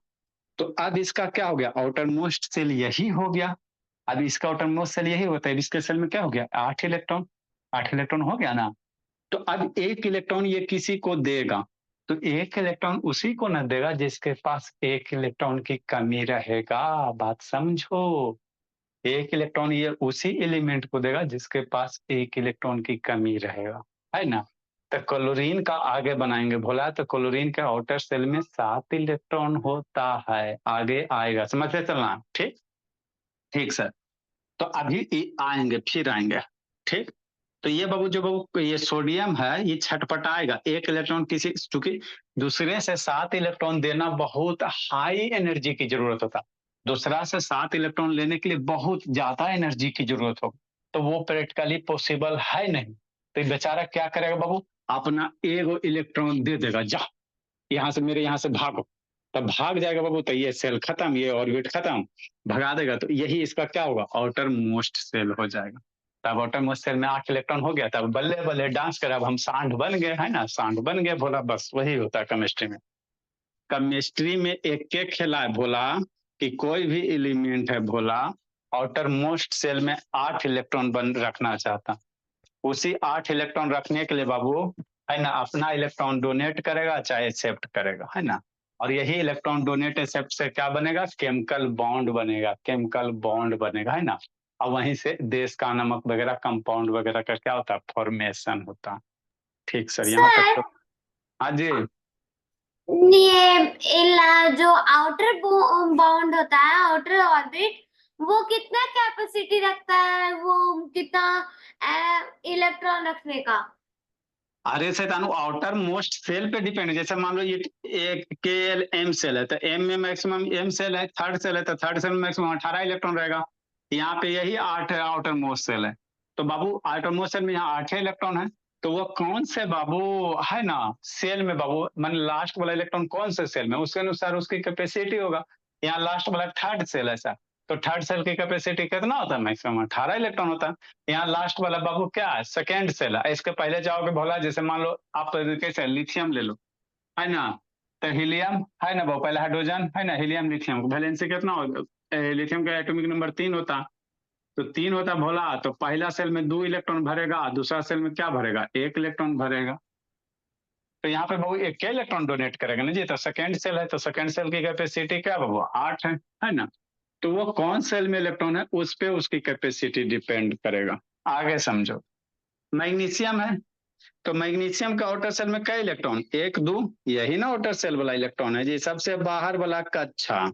S1: तो अब इसका क्या हो गया, आउटर मोस्ट सेल यही हो गया। अब इसका आउटर मोस्ट सेल यही होता है, इसके सेल में क्या हो गया, 8 इलेक्ट्रॉन, 8 इलेक्ट्रॉन हो गया ना। तो अब 1 इलेक्ट्रॉन ये किसी को देगा, तो 1 इलेक्ट्रॉन उसी को न देगा जिसके पास 1 इलेक्ट्रॉन की कमी रहेगा। बात समझो, 1 इलेक्ट्रॉन ये उसी एलिमेंट को देगा जिसके पास 1 इलेक्ट्रॉन की कमी रहेगा, है ना। तो क्लोरीन का आगे बनाएंगे भोला, तो क्लोरीन के आउटर सेल में 7 इलेक्ट्रॉन होता है, आगे आएगा, समझते चलना। ठीक, ठीक सर, तो अभी आएंगे, फिर आएंगे। ठीक, तो ये बाबू जो बाबू ये सोडियम है, ये छटपटाएगा, 1 इलेक्ट्रॉन किसी, चूंकि दूसरे से 7 इलेक्ट्रॉन देना बहुत हाई एनर्जी की जरूरत होता, दूसरा से 7 इलेक्ट्रॉन लेने के लिए बहुत ज्यादा एनर्जी की जरूरत होगी, तो वो प्रैक्टिकली पॉसिबल है नहीं। तो ये बेचारा क्या करेगा बाबू, अपना 1 इलेक्ट्रॉन दे देगा, जा यहाँ से, मेरे यहाँ से भागो, तब भाग जाएगा बाबू, तो ये सेल खत्म, ये ऑर्बिट खत्म, भगा देगा, तो यही इसका क्या होगा, आउटर मोस्ट सेल हो जाएगा। तब आउटर मोस्ट सेल में 8 इलेक्ट्रॉन हो गया, तब बल्ले बल्ले डांस करे, अब हम सांड बन गए, है ना, सांड बन गए भोला, बस वही होता है केमिस्ट्री में। केमिस्ट्री में एक एक खेला है भोला, कि कोई भी एलिमेंट है भोला, आउटर मोस्ट सेल में 8 इलेक्ट्रॉन बन रखना चाहता, उसी 8 इलेक्ट्रॉन रखने के लिए बाबू, है ना, अपना इलेक्ट्रॉन डोनेट करेगा चाहे एक्सेप्ट करेगा, है ना। और यही इलेक्ट्रॉन डोनेट एक्सेप्ट से क्या बनेगा, केमिकल बॉन्ड बनेगा, केमिकल बॉन्ड बनेगा, है ना। और वहीं से देश का नमक वगैरह कंपाउंड वगैरह का क्या होता है, फॉर्मेशन होता। ठीक सर, यहाँ तक तो। हाँ जी,
S4: जो आउटर बाउंड होता है, आउटर ऑर्बिट, वो कितना कैपेसिटी रखता है, वो कितना इलेक्ट्रॉन रखने का?
S1: अरे शैतानु, आउटर मोस्ट सेल पे डिपेंड है, जैसे मान लो ये एक के एल एम सेल है, तो एम में मैक्सिमम एम सेल है, थर्ड सेल है, तो थर्ड सेल में मैक्सिमम 18 इलेक्ट्रॉन रहेगा। यहाँ पे यही 8 आउटर मोस्ट सेल है, तो बाबू आउटर मोस्ट सेल में यहाँ 8 इलेक्ट्रॉन है, तो वो कौन से बाबू, है ना, सेल में बाबू, मान लास्ट वाला इलेक्ट्रॉन कौन से सेल में, उसके अनुसार उसकी कैपेसिटी होगा। यहाँ लास्ट वाला थर्ड सेल है सर, तो थर्ड सेल की कैपेसिटी कितना होता है, मैक्सिमम 18 इलेक्ट्रॉन होता है। यहाँ लास्ट वाला बाबू क्या है, सेकेंड सेल है, इसके पहले जाओगे भोला, जैसे मान लो आप कैसे लिथियम ले लो, है ना, तो हीलियम है ना वो पहला हाइड्रोजन, है ना, हीलियम लिथियम, वैलेंसी कितना होगा, लिथियम का एटॉमिक नंबर 3 होता, तो 3 होता भोला, तो पहला सेल में 2 इलेक्ट्रॉन भरेगा, दूसरा सेल में क्या भरेगा, 1 इलेक्ट्रॉन भरेगा। तो यहाँ पे बाबू 1 इलेक्ट्रॉन डोनेट करेगा ना जी, तो सेकेंड सेल है, तो सेकेंड सेल की कैपेसिटी क्या बाबू, 8 है ना। तो वो कौन सेल में इलेक्ट्रॉन है, उस पे उसकी कैपेसिटी डिपेंड करेगा। आगे समझो, मैग्नीशियम है, तो मैग्नीशियम का आउटर सेल में कई इलेक्ट्रॉन, 1 2, यही ना आउटर सेल वाला इलेक्ट्रॉन है जी, सबसे बाहर वाला कक्षा,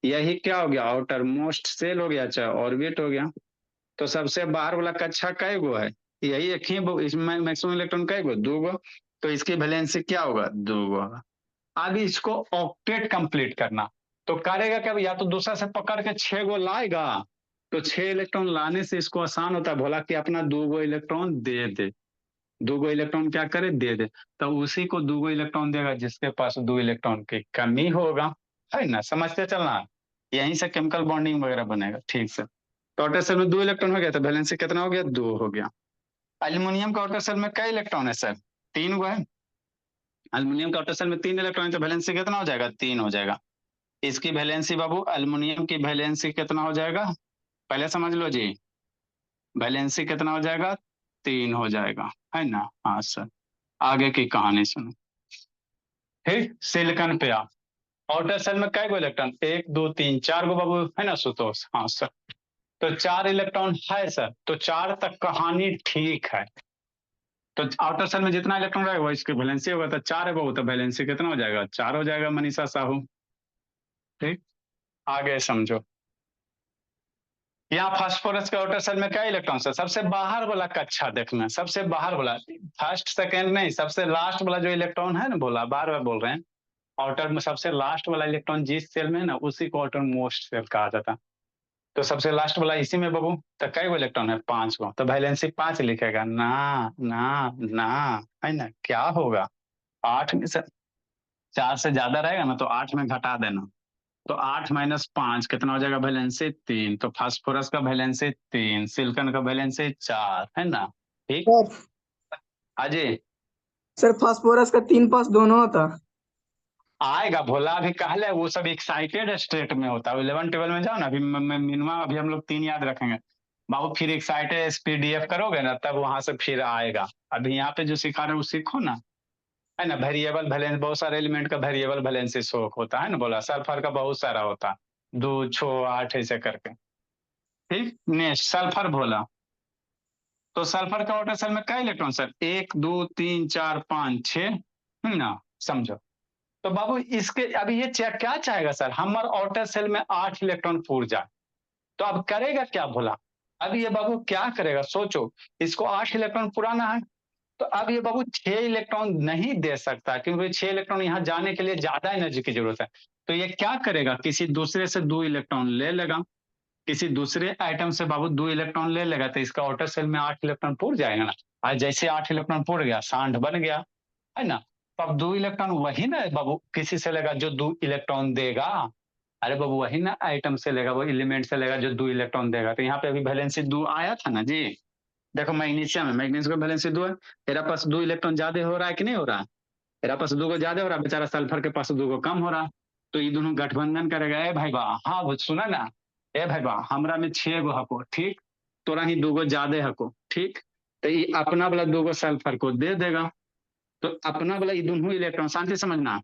S1: यही क्या हो गया, आउटर मोस्ट सेल हो गया, चाहे ऑर्बिट हो गया। तो सबसे बाहर वाला कक्षा कै गो है, यही एक ही, इसमें मैक्सिमम इलेक्ट्रॉन कै गो, 2 गो, तो इसकी वैलेंसी क्या होगा, 2 गो होगा। अब इसको ऑक्टेट कंप्लीट करना, तो करेगा क्या, या तो दूसरा से पकड़ के 6 गो लाएगा, तो 6 इलेक्ट्रॉन लाने से इसको आसान होता है, बोला कि अपना 2 इलेक्ट्रॉन दे दे, 2 इलेक्ट्रॉन क्या करे, दे दे, तो उसी को 2 इलेक्ट्रॉन देगा जिसके पास 2 इलेक्ट्रॉन की कमी होगा, है ना, समझते चलना, यहीं से केमिकल बॉन्डिंग वगैरह बनेगा, ठीक से। तो आउटर सेल में 2 इलेक्ट्रॉन हो गया, तो वैलेंसी कितना हो गया, 2 हो गया। एल्यूमिनियम का आउटर सेल में कई इलेक्ट्रॉन है सर, 3 हुआ है। एल्यूमिनियम का आउटर सेल में 3 इलेक्ट्रॉन है, तो वैलेंसी कितना हो जाएगा, 3 हो जाएगा। इसकी वैलेंसी बाबू, एल्यूमिनियम की वैलेंसी कितना हो जाएगा, पहले समझ लो जी, वैलेंसी कितना हो जाएगा, 3 हो जाएगा, है ना। हाँ सर, आगे की कहानी सुनो। ठीक, सिलिकॉन पे आ, आउटर सेल में कई गो इलेक्ट्रॉन, 1 2 3 4 गो बाबू, है ना सुतोष, हाँ सर। तो 4 इलेक्ट्रॉन है सर, तो 4 तक कहानी ठीक है। तो आउटर सेल में जितना इलेक्ट्रॉन रहेगा इसकी वैलेंसी होगा, तो 4 है बाबू, तो वैलेंसी कितना हो जाएगा, 4 हो जाएगा मनीषा साहू। ठीक, आगे समझो। यहाँ फास्फोरस के आउटर सेल में क्या इलेक्ट्रॉन है, सबसे बाहर वाला कक्षा देखना, सबसे बाहर वाला, फर्स्ट सेकेंड नहीं, सबसे लास्ट वाला जो इलेक्ट्रॉन है ना, बोला बार बार बोल रहे हैं, आउटर में सबसे लास्ट वाला इलेक्ट्रॉन जिस सेल में है ना, उसी को आउटर मोस्ट सेल कहा जाता है। तो सबसे लास्ट वाला इसी में बाबू, तो कई गो इलेक्ट्रॉन है, 5 गो, तो वैलेंसी 5 लिखेगा ना, ना ना, है ना, क्या होगा, 8 में से 4 से ज्यादा रहेगा ना, तो 8 में घटा देना, तो 8 माइनस 5 कितना हो जाएगा, वैलेंसी 3, तो फास्फोरस का वैलेंसी 3, सिलिकॉन का वैलेंसी 4, है ना। ठीक,
S2: सर
S1: अजय
S2: सर फास्फोरस का 3 पास दोनों होता।
S1: आएगा, भोला अभी कहले वो सब एक्साइटेड स्टेट में होता है, 11 12 में जाओ ना, अभी मिनिमम अभी हम लोग 3 याद रखेंगे बाबू, फिर एक्साइटेड एसपीडीएफ करोगे ना, तब वहां से फिर आएगा। अभी यहाँ पे जो सिखा रहे हो वो सीखो ना, है ना। वेरिएबल वैलेंस, बहुत सारे एलिमेंट का वेरिएबल वैलेंसी शोक होता है ना, बोला सल्फर का बहुत सारा होता है, 2 6 8 ऐसे करके। ठीक, नेक्स्ट सल्फर बोला, तो सल्फर का आउटर सेल में क्या इलेक्ट्रॉन सर, 1 2 3 4 5 6, ना, समझो। तो बाबू इसके अभी ये क्या चाहेगा सर, हमारे आउटर सेल में 8 इलेक्ट्रॉन पूर जाए, तो अब करेगा क्या बोला, अब ये बाबू क्या करेगा, सोचो, इसको 8 इलेक्ट्रॉन पुराना है, तो अब ये बाबू 6 इलेक्ट्रॉन नहीं दे सकता, क्योंकि 6 इलेक्ट्रॉन यहाँ जाने के लिए ज्यादा एनर्जी की जरूरत है। तो ये क्या करेगा, किसी दूसरे से 2 इलेक्ट्रॉन ले लेगा, किसी दूसरे आइटम से बाबू 2 इलेक्ट्रॉन ले लेगा, तो इसका आउटर सेल में 8 इलेक्ट्रॉन पूर जाएगा ना। आज जैसे 8 इलेक्ट्रॉन पूर गया, सांड बन गया, है ना। तो अब 2 इलेक्ट्रॉन वही ना बाबू किसी से लेगा जो 2 इलेक्ट्रॉन देगा, अरे बाबू वही ना आइटम से लेगा, वो एलिमेंट से लेगा जो 2 इलेक्ट्रॉन देगा। तो यहाँ पे अभी वैलेंसी 2 आया था ना जी, देखो मैग्नीशियम है, मैग्नीशियम का वैलेंसी 2 है, तेरा पास 2 इलेक्ट्रॉन ज्यादा हो रहा है कि नहीं हो रहा है, तेरा पास 2 को ज्यादा हो रहा है, बेचारा सल्फर के पास 2 को कम हो रहा है, तो ये दोनों गठबंधन करेगा, ए भाई बा, हाँ वो सुना ना, ए भाई बा हमरा में 6 गो हको, ठीक, तोरा ही 2 गो ज्यादा हको, ठीक, तो ये अपना वाला 2 गो सल्फर को दे देगा, तो अपना वाला ये दोनों इलेक्ट्रॉन, शांति समझना,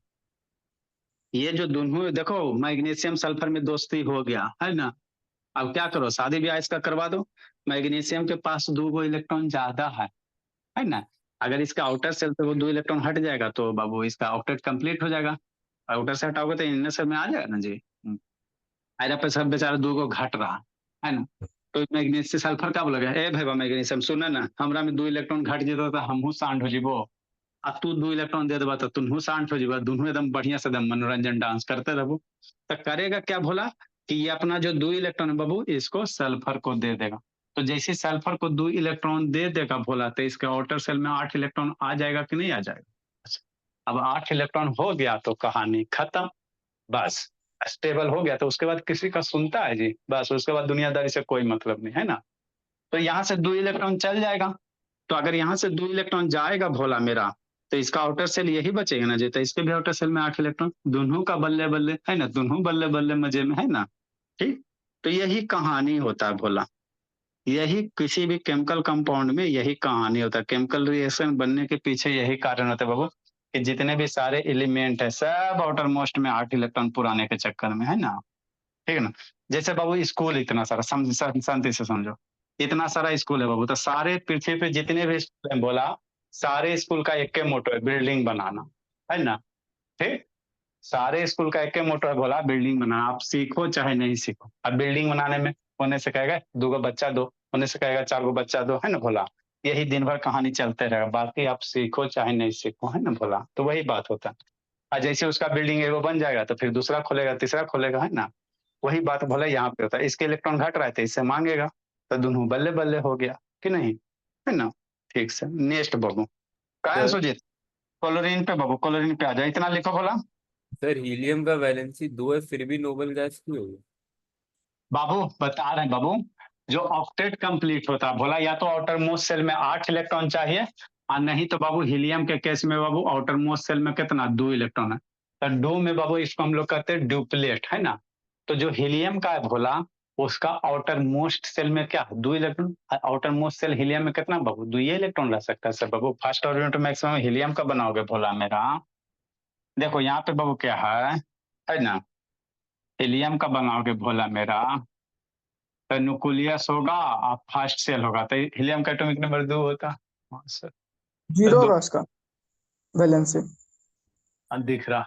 S1: ये जो दोनों देखो मैग्नीशियम सल्फर में दोस्ती हो गया, है ना। अब क्या करो, शादी ब्याह इसका करवा दो, मैग्नीशियम के पास 2 गो इलेक्ट्रॉन ज्यादा है ना। अगर इसका आउटर सेल से वो 2 इलेक्ट्रॉन हट जाएगा, तो बाबू इसका ऑक्टेट कंप्लीट हो जाएगा, आउटर से हटाओगे तो इनर सेल में आ जाएगा ना जी। अरे पे सब बेचारा 2 गो घट रहा है ना, तो मैग्नीशियम सल्फर का बोलेगा, ए भाई मैग्नीशियम सुना ना, हमरा में 2 इलेक्ट्रॉन घट जेतो तो हमहू सांड हो जीवो, आ तू 2 इलेक्ट्रॉन दे देबा तो तुमहू शांत हो जीवा, दोनों एकदम बढ़िया से एकदम मनोरंजन डांस करते रहो। तो करेगा क्या बोला कि ये अपना जो 2 इलेक्ट्रॉन है बाबू, इसको सल्फर को दे देगा, तो जैसे सल्फर को 2 इलेक्ट्रॉन दे देगा बोला, तो इसके आउटर सेल में 8 इलेक्ट्रॉन आ जाएगा कि नहीं आ जाएगा। अच्छा, अब 8 इलेक्ट्रॉन हो गया तो कहानी खत्म, बस स्टेबल हो गया, तो उसके बाद किसी का सुनता है जी, बस उसके बाद दुनियादारी से कोई मतलब नहीं, है ना। तो यहाँ से 2 इलेक्ट्रॉन चल जाएगा, तो अगर यहाँ से 2 इलेक्ट्रॉन जाएगा भोला मेरा, तो इसका आउटर सेल यही बचेगा ना जी, तो इसके भी आउटर सेल में 8 इलेक्ट्रॉन, दोनों का बल्ले बल्ले, है ना, दोनों बल्ले बल्ले मजे में, है ना। ठीक, तो यही कहानी होता है भोला, यही किसी भी केमिकल कंपाउंड में यही कहानी होता है, केमिकल रिएक्शन बनने के पीछे यही कारण होता है बाबू, कि जितने भी सारे एलिमेंट है सब आउटर मोस्ट में 8 इलेक्ट्रॉन पुराने के चक्कर में, है ना। ठीक है ना। जैसे बाबू स्कूल इतना सारा, शांति से समझो, इतना सारा स्कूल है बाबू, तो सारे पृथ्वी पे जितने भी स्कूल है बोला, सारे स्कूल का एक ही मोटो है, बिल्डिंग बनाना, है ना। ठीक, सारे स्कूल का एक ही मोटो है बोला, बिल्डिंग बनाना, आप सीखो चाहे नहीं सीखो। अब बिल्डिंग बनाने में होने से कहेगा 2 गो बच्चा दो, होने से कहेगा 4 गो बच्चा दो, है ना बोला, यही दिन भर कहानी चलते रहेगा, बाकी आप सीखो चाहे नहीं सीखो, है ना बोला, तो वही बात होता है। और जैसे उसका बिल्डिंग एगो बन जाएगा, तो फिर दूसरा खोलेगा, तीसरा खोलेगा, है ना। वही बात भला यहाँ पे होता है, इसके इलेक्ट्रॉन घट रहा है तो इससे मांगेगा, तो दोनों बल्ले बल्ले हो गया कि नहीं, है ना। ठीक से नेक्स्ट बाबू कहा
S5: सर
S1: सुजीत, क्लोरीन पे बाबू, क्लोरीन पे आ जाए, इतना लिखो बोला।
S5: सर हीलियम का वैलेंसी 2 है फिर भी नोबल गैस क्यों होगी?
S1: बाबू बता रहे हैं बाबू, जो ऑक्टेट कंप्लीट होता है बोला, या तो आउटर मोस्ट सेल में 8 इलेक्ट्रॉन चाहिए, और नहीं तो बाबू हीलियम के केस में बाबू आउटर मोस्ट सेल में कितना 2 इलेक्ट्रॉन है, तो 2 में बाबू इसको हम लोग कहते हैं ड्यूप्लेट, है ना। तो जो हीलियम का है भोला, उसका आउटर मोस्ट सेल में क्या 2 electron, outer most shell helium में कितना बाबू 2 इलेक्ट्रॉन रह सकता है सर बाबू। फर्स्ट ऑर्बिटल मैक्सिमम हीलियम का बनाओगे भोला मेरा, देखो यहाँ पे बाबू क्या है ना, हीलियम का बनाओगे भोला मेरा, तो न्यूक्लियस होगा और फर्स्ट सेल होगा, तो हीलियम का एटॉमिक नंबर 2 होता। हाँ सर,
S2: 0 होगा उसका वैलेंसी।
S1: दिख रहा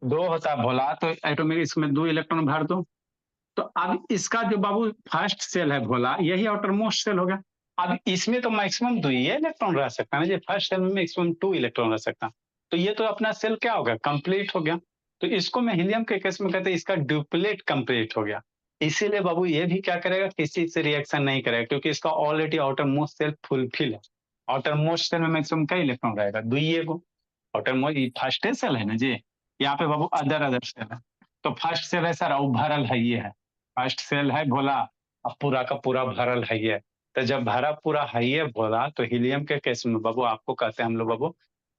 S1: 2 होता है भोला, तो एटॉमिक इसमें 2 इलेक्ट्रॉन भर दो। तो अब इसका जो बाबू फर्स्ट सेल है भोला, यही आउटर मोस्ट सेल हो गया। अब इसमें तो मैक्सिमम 2 इलेक्ट्रॉन रह सकता है ना, फर्स्ट सेल में मैक्सिमम 2 इलेक्ट्रॉन रह सकता है, तो ये तो अपना सेल क्या हो गया, कंप्लीट हो गया। तो इसको मैं हीलियम के केस में कहते हैं इसका ड्यूप्लेट कंप्लीट हो गया। इसीलिए बाबू ये भी क्या करेगा, किसी से रिएक्शन नहीं करेगा, क्योंकि इसका already outer most shell fulfil है। आउटर मोस्ट सेल में मैक्सिमम क्या इलेक्ट्रॉन रहेगा, 2 को। आउटर मोस्ट फर्स्ट सेल है ना जी, यहाँ पे बाबू अदर सेल है, तो फर्स्ट सेल है सर, और भरल है, ये है फर्स्ट सेल है भोला, अब पूरा का पूरा भरल है ये। तो जब भरा पूरा है ये भोला, तो हीलियम के केस में बाबू आपको कहते हैं हम लोग बाबू,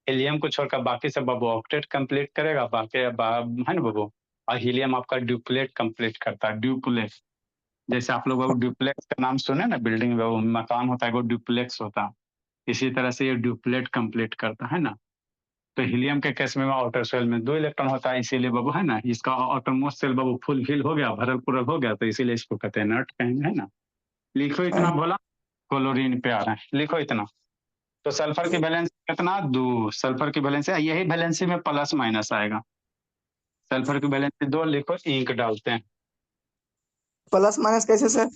S1: हीलियम को छोड़कर बाकी सब बाबू ऑक्टेट कंप्लीट करेगा, बाकी है ना बाबू, और हीलियम आपका ड्यूप्लेट कंप्लीट करता है, ड्यूप्लेट। जैसे आप लोग बाबू ड्यूप्लेक्स का नाम सुने ना, बिल्डिंग में वो मकान होता है वो ड्यूप्लेक्स होता है, इसी तरह से ये ड्यूप्लेट कंप्लीट करता है ना। तो हीलियम के केस में आउटर सेल में 2 इलेक्ट्रॉन होता है, इसीलिए बाबू है ना, इसका आउटर मोस्ट सेल बाबू फुलफिल हो गया, भरल पूरल हो गया, तो इसीलिए इसको कहते हैं नट कहेंगे, है ना। लिखो इतना भोला, क्लोरीन पे आ रहा है, लिखो इतना। तो सल्फर की वैलेंसी कितना 2, सल्फर की वैलेंसी यही वैलेंसी में प्लस माइनस आएगा, सल्फर की वैलेंसी 2 लिखो, इंक डालते हैं।
S2: प्लस माइनस कैसे सर?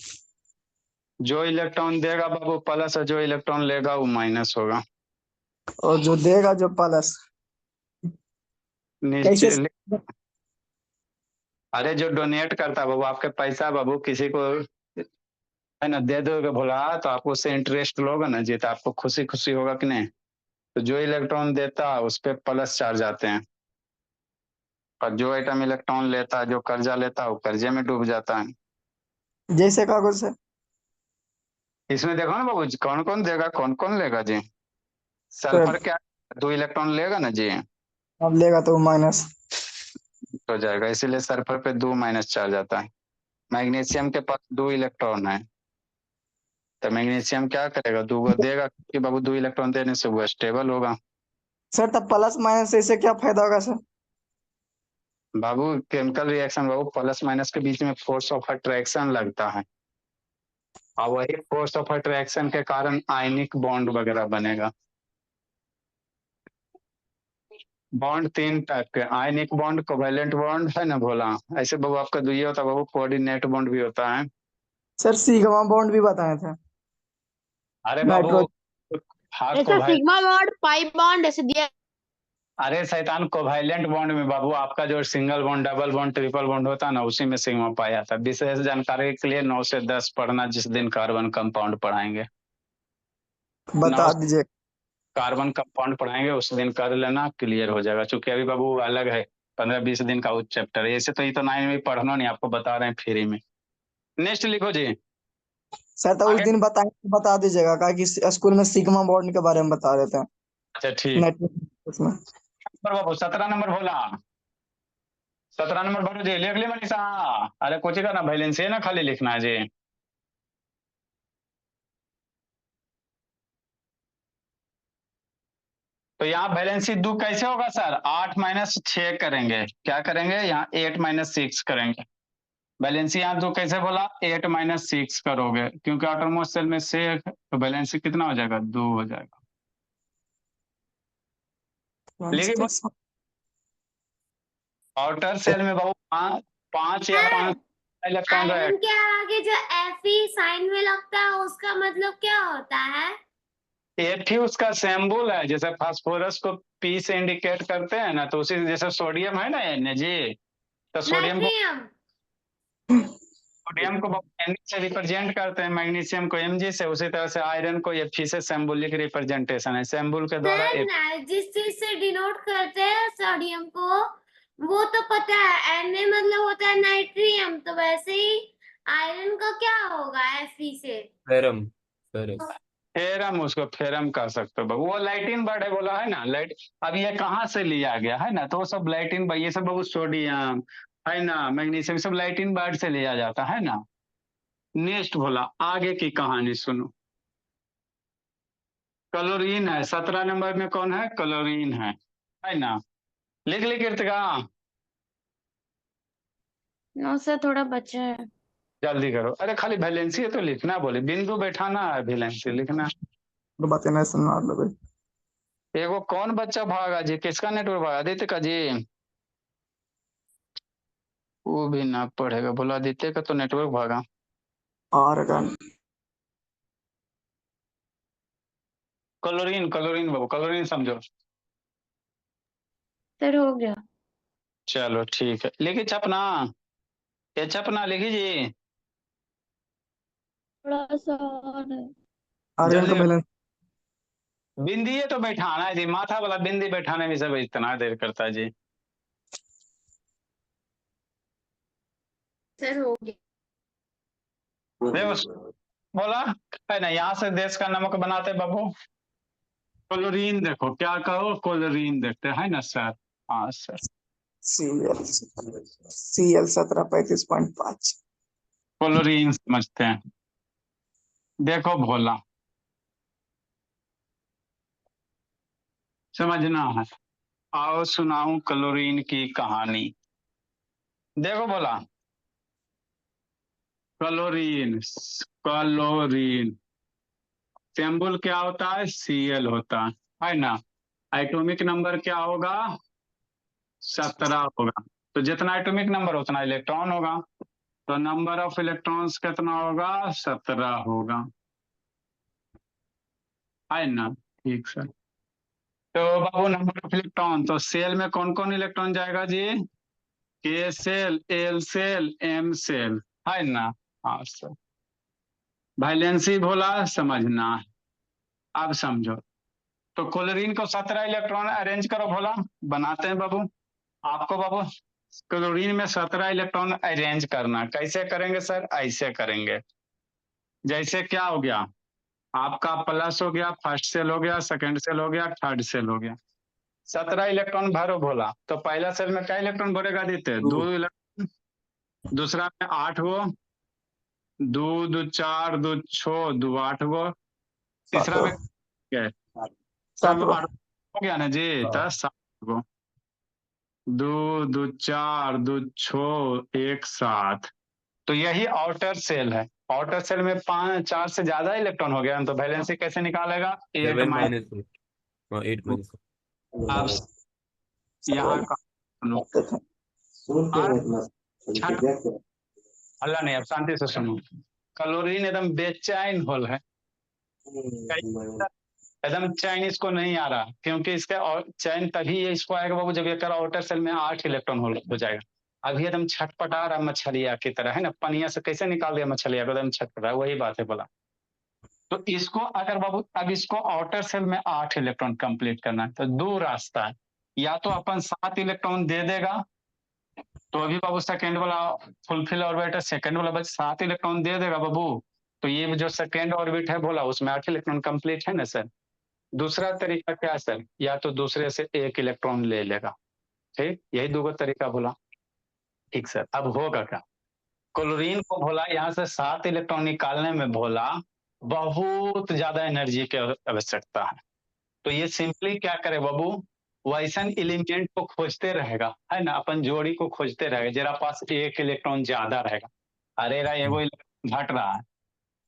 S1: जो इलेक्ट्रॉन देगा बाबू प्लस, और जो इलेक्ट्रॉन लेगा वो माइनस होगा।
S2: और जो देगा जो प्लस कैसे?
S1: नीचे अरे जो डोनेट करता है बाबू, आपके पैसा बाबू किसी को है ना दे दोगे भोला, तो आपको उससे इंटरेस्ट लोगे ना जी, तो आपको खुशी खुशी होगा कि नहीं। तो जो इलेक्ट्रॉन देता है उस पर प्लस चार्ज आते हैं, और जो आइटम इलेक्ट्रॉन लेता है, जो कर्जा लेता है, वो कर्जे में डूब जाता है।
S2: जैसे कागज से
S1: इसमें देखो ना बाबू कौन कौन देगा कौन कौन लेगा जी। सल्फर क्या 2 इलेक्ट्रॉन लेगा ना जी,
S2: अब लेगा तो माइनस
S1: हो जाएगा, इसीलिए सल्फर पे 2 माइनस चार्ज आता है। मैग्नीशियम के पास 2 इलेक्ट्रॉन है, तो मैग्नीशियम क्या करेगा, 2 को देगा, क्योंकि बाबू 2 इलेक्ट्रॉन देने से वो स्टेबल होगा।
S2: सर। तब प्लस माइनस से इससे क्या फायदा होगा सर?
S1: बाबू केमिकल रिएक्शन बाबू, प्लस माइनस के बीच में फोर्स ऑफ अट्रैक्शन लगता है, और वही फोर्स ऑफ अट्रैक्शन के कारण आयनिक बॉन्ड वगैरह बनेगा। बॉन्ड 3 टाइप के, आयनिक बॉन्ड, कोवैलेंट बॉन्ड, है ना भोला। ऐसे बाबू आपका दुई होता है बाबू, कोऑर्डिनेट बॉन्ड भी होता है।
S2: सर सिग्मा बॉन्ड भी बताए थे।
S1: अरे बाबू
S2: नाइट्रोजन
S1: हाथ
S6: ऐसा
S1: को
S6: सिग्मा बॉन्ड पाई बॉन्ड ऐसे दिया।
S1: अरे शैतान, कोवैलेंट बॉन्ड में बाबू आपका जो single bond, double bond, triple bond होता है ना, उसी में सिग्मा पाया जाता है। विशेष जानकारी के लिए 9 से 10 पढ़ना, जिस दिन कार्बन कंपाउंड पढ़ाएंगे,
S2: बता दीजिए।
S1: कार्बन कंपाउंड पढ़ाएंगे उस दिन कर लेना, क्लियर हो जाएगा। चूंकि अभी बाबू अलग है, 15-20 दिन का उस चैप्टर है, ऐसे तो ये तो 9 में पढ़ना नहीं, आपको बता रहे हैं फ्री में। नेक्स्ट लिखो जी।
S2: सर तो उस दिन बता दीजिएगा, क्या कि स्कूल में सिग्मा बॉन्ड के बारे में बता देते हैं।
S1: अच्छा ठीक।
S2: नाइट्रोजन उसमें
S1: बाबू 17 नंबर बोला, 17 नंबर भरो जी, लिख ली मनीषा। अरे कुछ का ना बैलेंस है ना, खाली लिखना है जी। तो यहाँ बैलेंसी 2 कैसे होगा सर, 8 माइनस 6 करेंगे, क्या करेंगे यहाँ 8 माइनस 6 करेंगे। बैलेंसी यहाँ 2 कैसे बोला, 8 माइनस 6 करोगे, क्योंकि आउटर मोस्ट सेल में 6, तो बैलेंसी कितना हो जाएगा, 2 हो जाएगा। लेकिन आउटर सेल में बाबू 5 या 5 इलेक्ट्रॉन
S4: आयरन
S1: रहेगा।
S4: के आगे जो Fe साइन में लगता है उसका मतलब क्या होता है?
S1: Fe उसका सिंबल है, जैसे फास्फोरस को P से इंडिकेट करते हैं ना, तो उसी जैसे सोडियम है ना जी, तो सोडियम को
S4: नाइट्रियम।
S1: सोडियम को Mg से रिप्रेजेंट करते हैं, मैग्नीशियम को Mg से, उसी तरह से आयरन को Fe से सिंबॉलिक रिप्रेजेंटेशन है, सिंबल के द्वारा
S4: सर जिस चीज से डिनोट करते हैं सोडियम को वो तो पता है, Na मतलब होता है नाइट्रियम, तो वैसे ही आयरन का क्या होगा Fe से?
S5: फेरम फेरम
S1: फेरम, उसको फेरम कह सकते हो बाबू, वो लाइटिन वर्ड है बोला है ना, लाइट। अब ये कहाँ से लिया गया है ना, तो वो सब लाइटिन, ये सब बाबू सोडियम है ना, मैग्नीशियम सब लाइटिन वर्ड से लिया जाता है ना। नेक्स्ट बोला, आगे की कहानी सुनो। क्लोरीन है 17 नंबर में, कौन है? क्लोरीन है ना। लिख ली कृतिका,
S6: नो सर थोड़ा बचा है।
S1: जल्दी करो। अरे खाली वैलेंसी है तो लिखना, बोले बिंदु बैठाना है, वैलेंसी लिखना।
S2: तो बातें नहीं सुनना लो भाई।
S1: एगो कौन बच्चा भागा जी, किसका नेटवर्क भागा? आदित्य का जी, वो भी ना पढ़ेगा, बोला आदित्य का तो नेटवर्क भागा।
S2: आर्गन।
S1: क्लोरीन, क्लोरीन बाबू, क्लोरीन समझो।
S6: सर हो गया।
S1: चलो ठीक है, लिखी छपना, ये छपना लिखी जी,
S6: थोड़ा सा और है।
S2: आर्गन का
S1: जल्दी।
S2: बैलेंस।
S1: बिंदी है तो बैठाना है जी, माथा वाला बिंदी बैठाने में सब इतना देर करता है जी।
S6: सर हो गया।
S1: देखो बोला है ना, यहाँ से देश का नमक बनाते बाबू। क्लोरीन देखो, क्या कहो, क्लोरीन देखते हैं ना सर। हाँ सर,
S2: CL 1735.5।
S1: क्लोरीन समझते हैं। देखो भोला, समझना है। आओ सुनाऊं क्लोरीन की कहानी। देखो बोला, क्लोरीन, क्लोरीन सिंबल क्या होता है? Cl होता है ना। एटॉमिक नंबर क्या होगा? 17 होगा। तो जितना एटॉमिक नंबर उतना इलेक्ट्रॉन होगा, तो नंबर ऑफ इलेक्ट्रॉन्स कितना होगा? 17 होगा, है ना। ठीक सर। तो बाबू नंबर ऑफ इलेक्ट्रॉन, तो सेल में कौन कौन इलेक्ट्रॉन जाएगा जी? K shell, L shell, M shell, है ना। हाँ सर, वैलेंसी भोला समझना। अब समझो, तो क्लोरीन को 17 इलेक्ट्रॉन अरेंज करो भोला, बनाते हैं बाबू। आपको बाबू क्लोरीन में 17 इलेक्ट्रॉन अरेंज करना, कैसे करेंगे सर? ऐसे करेंगे, जैसे क्या हो गया आपका, प्लस हो गया, फर्स्ट सेल हो गया, सेकंड सेल हो गया, थर्ड सेल हो गया। 17 इलेक्ट्रॉन भरो भोला, तो पहला सेल में क्या इलेक्ट्रॉन भरेगा देते? 2 इलेक्ट्रॉन, दूसरा में 8 गो, 2 2 4 2 6 2 8 गो, तीसरा में क्या है?
S2: 7
S1: 8 हो गया ना जी, 7 गो, 2 2 4 2 6 1 7। तो यही आउटर सेल है। आउटर सेल में 4 से ज्यादा इलेक्ट्रॉन हो गया, तो वैलेंसी कैसे निकालेगा? 8
S5: 7
S1: माइनस।
S5: -8 8 -8
S1: आप यहाँ का हल्ला नहीं, अब शांति से सुनो। क्लोरीन एकदम बेचैन होल है, एकदम चैन इसको नहीं आ रहा, क्योंकि इसका चैन तभी इसको आएगा बाबू जब ये आउटर सेल में 8 इलेक्ट्रॉन हो जाएगा। अभी एकदम छटपटा रहा मछलिया की तरह, है ना, पनिया से कैसे निकाल दिया मछलिया को, एकदम छटपटा, वही बात है बोला। तो इसको अगर बाबू अब इसको आउटर सेल में 8 इलेक्ट्रॉन कंप्लीट करना है, तो 2 रास्ता है। या तो अपन 7 इलेक्ट्रॉन दे देगा, तो अभी बाबू सेकेंड वाला फुलफिल ऑर्बिट है, सेकेंड वाला बस 7 इलेक्ट्रॉन दे देगा बाबू, तो ये जो सेकेंड ऑर्बिट है बोला उसमें 8 इलेक्ट्रॉन कंप्लीट है ना सर। दूसरा तरीका क्या है सर? या तो दूसरे से 1 इलेक्ट्रॉन ले लेगा, ठीक, यही 2 तरीका बोला। ठीक सर, अब होगा क्या? क्लोरीन को बोला यहाँ से 7 इलेक्ट्रॉन निकालने में बोला बहुत ज्यादा एनर्जी की आवश्यकता है। तो ये सिंपली क्या करे बाबू, वैसन एलिमेंट को खोजते रहेगा, है ना, अपन जोड़ी को खोजते रहेगा, जरा पास 1 इलेक्ट्रॉन ज्यादा रहेगा, अरे रा एगो इलेक्ट्रॉन घट रहा है,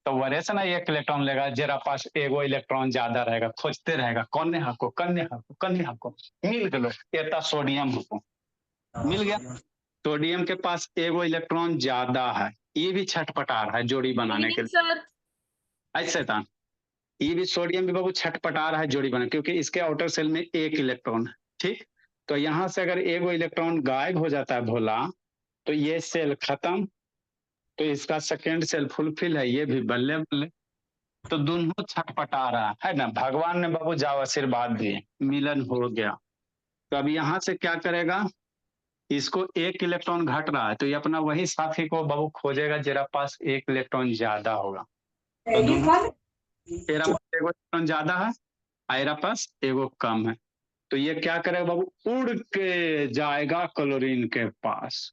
S1: तो वरे से ना 1 इलेक्ट्रॉन लेगा, जरा पास एगो इलेक्ट्रॉन ज्यादा रहेगा, खोजते रहेगा, कौन हको कन्या हको कन्या हको, मिल गलो एता सोडियम हको, मिल गया। सोडियम के पास एगो इलेक्ट्रॉन ज्यादा है, ये भी छटपटा रहा है जोड़ी बनाने के लिए।
S6: सर
S1: ऐसे था, ये भी सोडियम भी बाबू छटपटा रहा है जोड़ी बना, क्योंकि इसके आउटर सेल में 1 इलेक्ट्रॉन है, ठीक। तो यहां से अगर एगो इलेक्ट्रॉन गायब हो जाता है भोला, तो ये सेल खत्म, तो इसका सेकेंड सेल फुलफिल है, ये भी बल्ले बल्ले। तो दोनों छटपटा रहा है ना। भगवान ने बाबू जाओ आशीर्वाद दिए, मिलन हो गया। तो अब यहाँ से क्या करेगा, इसको एक इलेक्ट्रॉन घट रहा है, तो ये अपना वही साथी को बाबू खोजेगा जेरा पास एक इलेक्ट्रॉन ज्यादा होगा। तो दोनों, तेरा पास एगो इलेक्ट्रॉन ज्यादा है, आयरा पास एगो कम है। तो ये क्या करेगा बाबू, उड़ के जाएगा क्लोरीन के पास।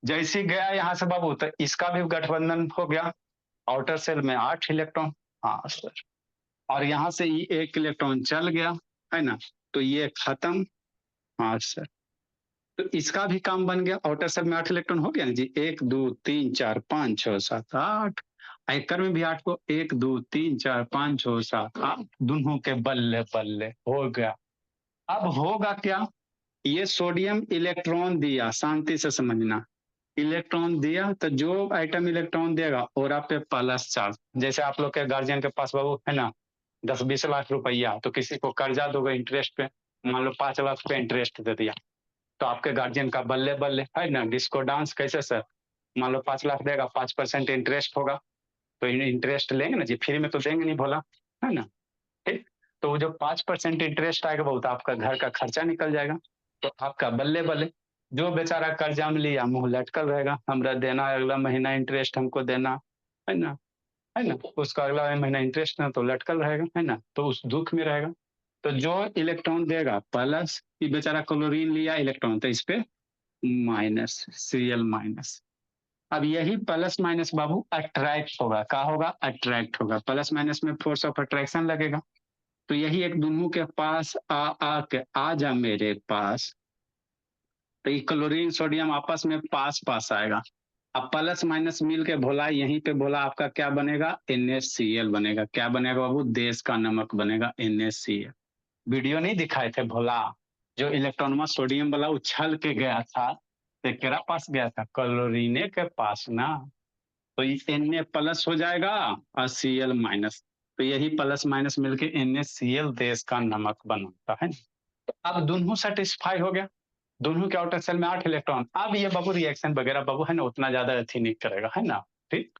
S1: जैसे ही गया यहाँ से बाबू, तो इसका भी गठबंधन हो गया। आउटर सेल में 8 इलेक्ट्रॉन, हाँ सर, और यहाँ से ये एक इलेक्ट्रॉन चल गया, है ना। तो ये खत्म, हाँ सर। तो इसका भी काम बन गया। आउटर सेल में 8 इलेक्ट्रॉन हो गया ना जी, 1 2 3 4 5 6 7 8। एकर में भी 8 को, 1 2 3 4 5 6 7 8, दोनों के बल्ले बल्ले हो गया। अब होगा क्या, ये सोडियम इलेक्ट्रॉन दिया, शांति से समझना, इलेक्ट्रॉन दिया तो जो आइटम इलेक्ट्रॉन देगा और आप पे प्लस चार्ज। जैसे आप लोग के गार्जियन के पास बाबू है ना 10-20 लाख रुपया, तो किसी को कर्जा दोगे इंटरेस्ट पे, मान लो 5 लाख पे इंटरेस्ट दे दिया, तो आपके गार्जियन का बल्ले बल्ले है ना। डिस्को डांस कैसे सर, मान लो 5 लाख देगा, 5% इंटरेस्ट होगा, तो इंटरेस्ट लेंगे ना जी, फ्री में तो देंगे नहीं भोला, है ना। ठीक, तो वो जो 5% इंटरेस्ट आएगा बहुत, आपका घर का खर्चा निकल जाएगा। तो आपका बल्ले बल्ले। जो बेचारा कर्जा में लिया मुंह लटकल रहेगा, हमरा देना है, अगला महीना इंटरेस्ट हमको देना, है ना, है ना। उसका अगला महीना इंटरेस्ट ना तो लटकल रहेगा, है ना, तो उस दुख में रहेगा। तो जो इलेक्ट्रॉन देगा प्लस, ये बेचारा क्लोरीन लिया इलेक्ट्रॉन, तो इस पे माइनस, Cl माइनस। अब यही प्लस माइनस बाबू अट्रैक्ट होगा, क्या होगा, अट्रैक्ट होगा। प्लस माइनस में फोर्स ऑफ अट्रैक्शन लगेगा। तो यही एक दोनों के पास आ के आ जा मेरे पास, तो ये क्लोरीन सोडियम आपस में पास पास आएगा। अब प्लस माइनस मिल के भोला, यहीं पे भोला आपका क्या बनेगा, NaCl बनेगा। क्या बनेगा बाबू, देश का नमक बनेगा, NaCl। वीडियो नहीं दिखाए थे भोला, जो इलेक्ट्रॉन सोडियम वाला उछल के गया था, तो केरा पास गया था, क्लोरीने के पास ना। तो ये Na प्लस हो जाएगा और Cl माइनस, तो यही प्लस माइनस मिलके NaCl देश का नमक बनता है। तो अब दोनों सेटिस्फाई हो गया, दोनों के आउटर सेल में 8 इलेक्ट्रॉन। अब ये बाबू रिएक्शन वगैरह बाबू है ना उतना ज्यादा अथी नहीं करेगा, है ना, ठीक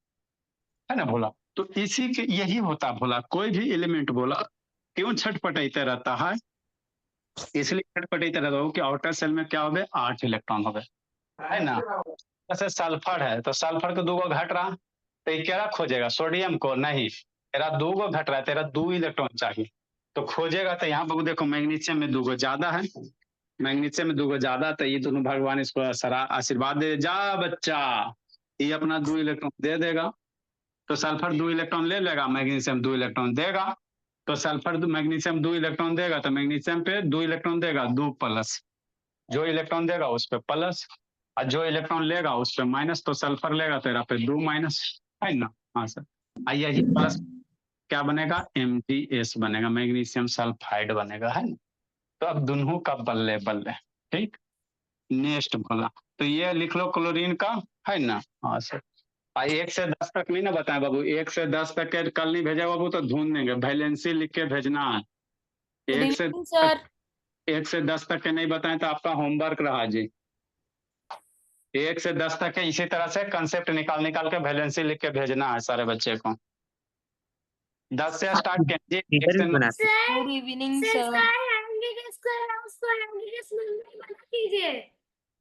S1: है ना भोला। तो इसी के यही होता भोला, कोई भी एलिमेंट बोला क्यों छटपटाते रहता है, इसलिए छटपटाते रहता हो कि आउटर सेल में क्या हो गए, 8 इलेक्ट्रॉन हो गए, है ना। जैसे सल्फर है, तो सल्फर को 2 घट रहा, तो ये क्या खोजेगा, सोडियम को नहीं, तेरा 2 घट रहा है, तेरा 2 इलेक्ट्रॉन चाहिए, तो खोजेगा। तो यहाँ पर देखो मैग्नीशियम में 2 ज्यादा है, मैग्नीशियम में 2 ज्यादा, तो ये दोनों भगवान इसको आशीर्वाद दे, जा बच्चा, ये अपना 2 इलेक्ट्रॉन दे देगा। तो सल्फर 2 इलेक्ट्रॉन ले लेगा, मैग्नीशियम 2 इलेक्ट्रॉन देगा। तो सल्फर मैग्नीशियम 2 इलेक्ट्रॉन देगा, तो मैग्नीशियम पे 2 इलेक्ट्रॉन देगा, 2 प्लस, जो इलेक्ट्रॉन देगा उस पर प्लस, और जो इलेक्ट्रॉन लेगा उस पर माइनस। तो सल्फर लेगा तेरा पे 2 माइनस, है ना। हाँ सर, यही प्लस क्या बनेगा, MgS बनेगा, मैग्नीशियम सल्फाइड बनेगा, है ना। तो अब दोनों का बल्ले बल्ले, ठीक। नेक्स्ट बोला, तो ये लिख लो क्लोरीन का, है ना। हाँ सर, 1 से 10 तक नहीं ना बताए बाबू, 1 से 10 तक के कल नहीं भेजा बाबू तो ढूंढ देंगे, वैलेंसी लिख के भेजना है। 1 से
S4: सर
S1: 1 से 10 तक के नहीं बताए तो आपका होमवर्क रहा जी। 1 से 10 तक के इसी तरह से कंसेप्ट निकाल के वैलेंसी लिख के भेजना है सारे बच्चे को। 10 से स्टार्ट कीजिए, 1 से 9
S4: sir
S6: good evening
S4: sir
S6: sir.
S4: बना कीजिए।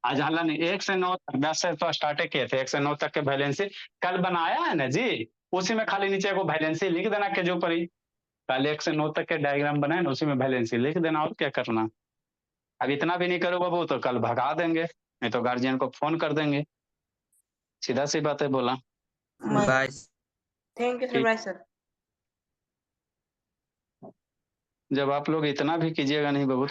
S1: आज हल्ला नहीं, 1 से 9 तक, 10 से तो स्टार्ट किए थे, 1 से 9 तक के वैलेंसी कल बनाया है ना जी, उसी में खाली नीचे को वैलेंसी लिख देना के जो परी, कल 1 से 9 तक के डायग्राम बनाए ना, उसी में वैलेंसी लिख देना, और क्या करना। अब इतना भी नहीं करो बाबू तो कल भगा देंगे, नहीं तो गार्जियन को फोन कर देंगे, सीधा सी बात है बोला।
S3: Bye.
S7: Thank you sir, bye sir.
S1: जब आप लोग इतना भी कीजिएगा नहीं बाबू तो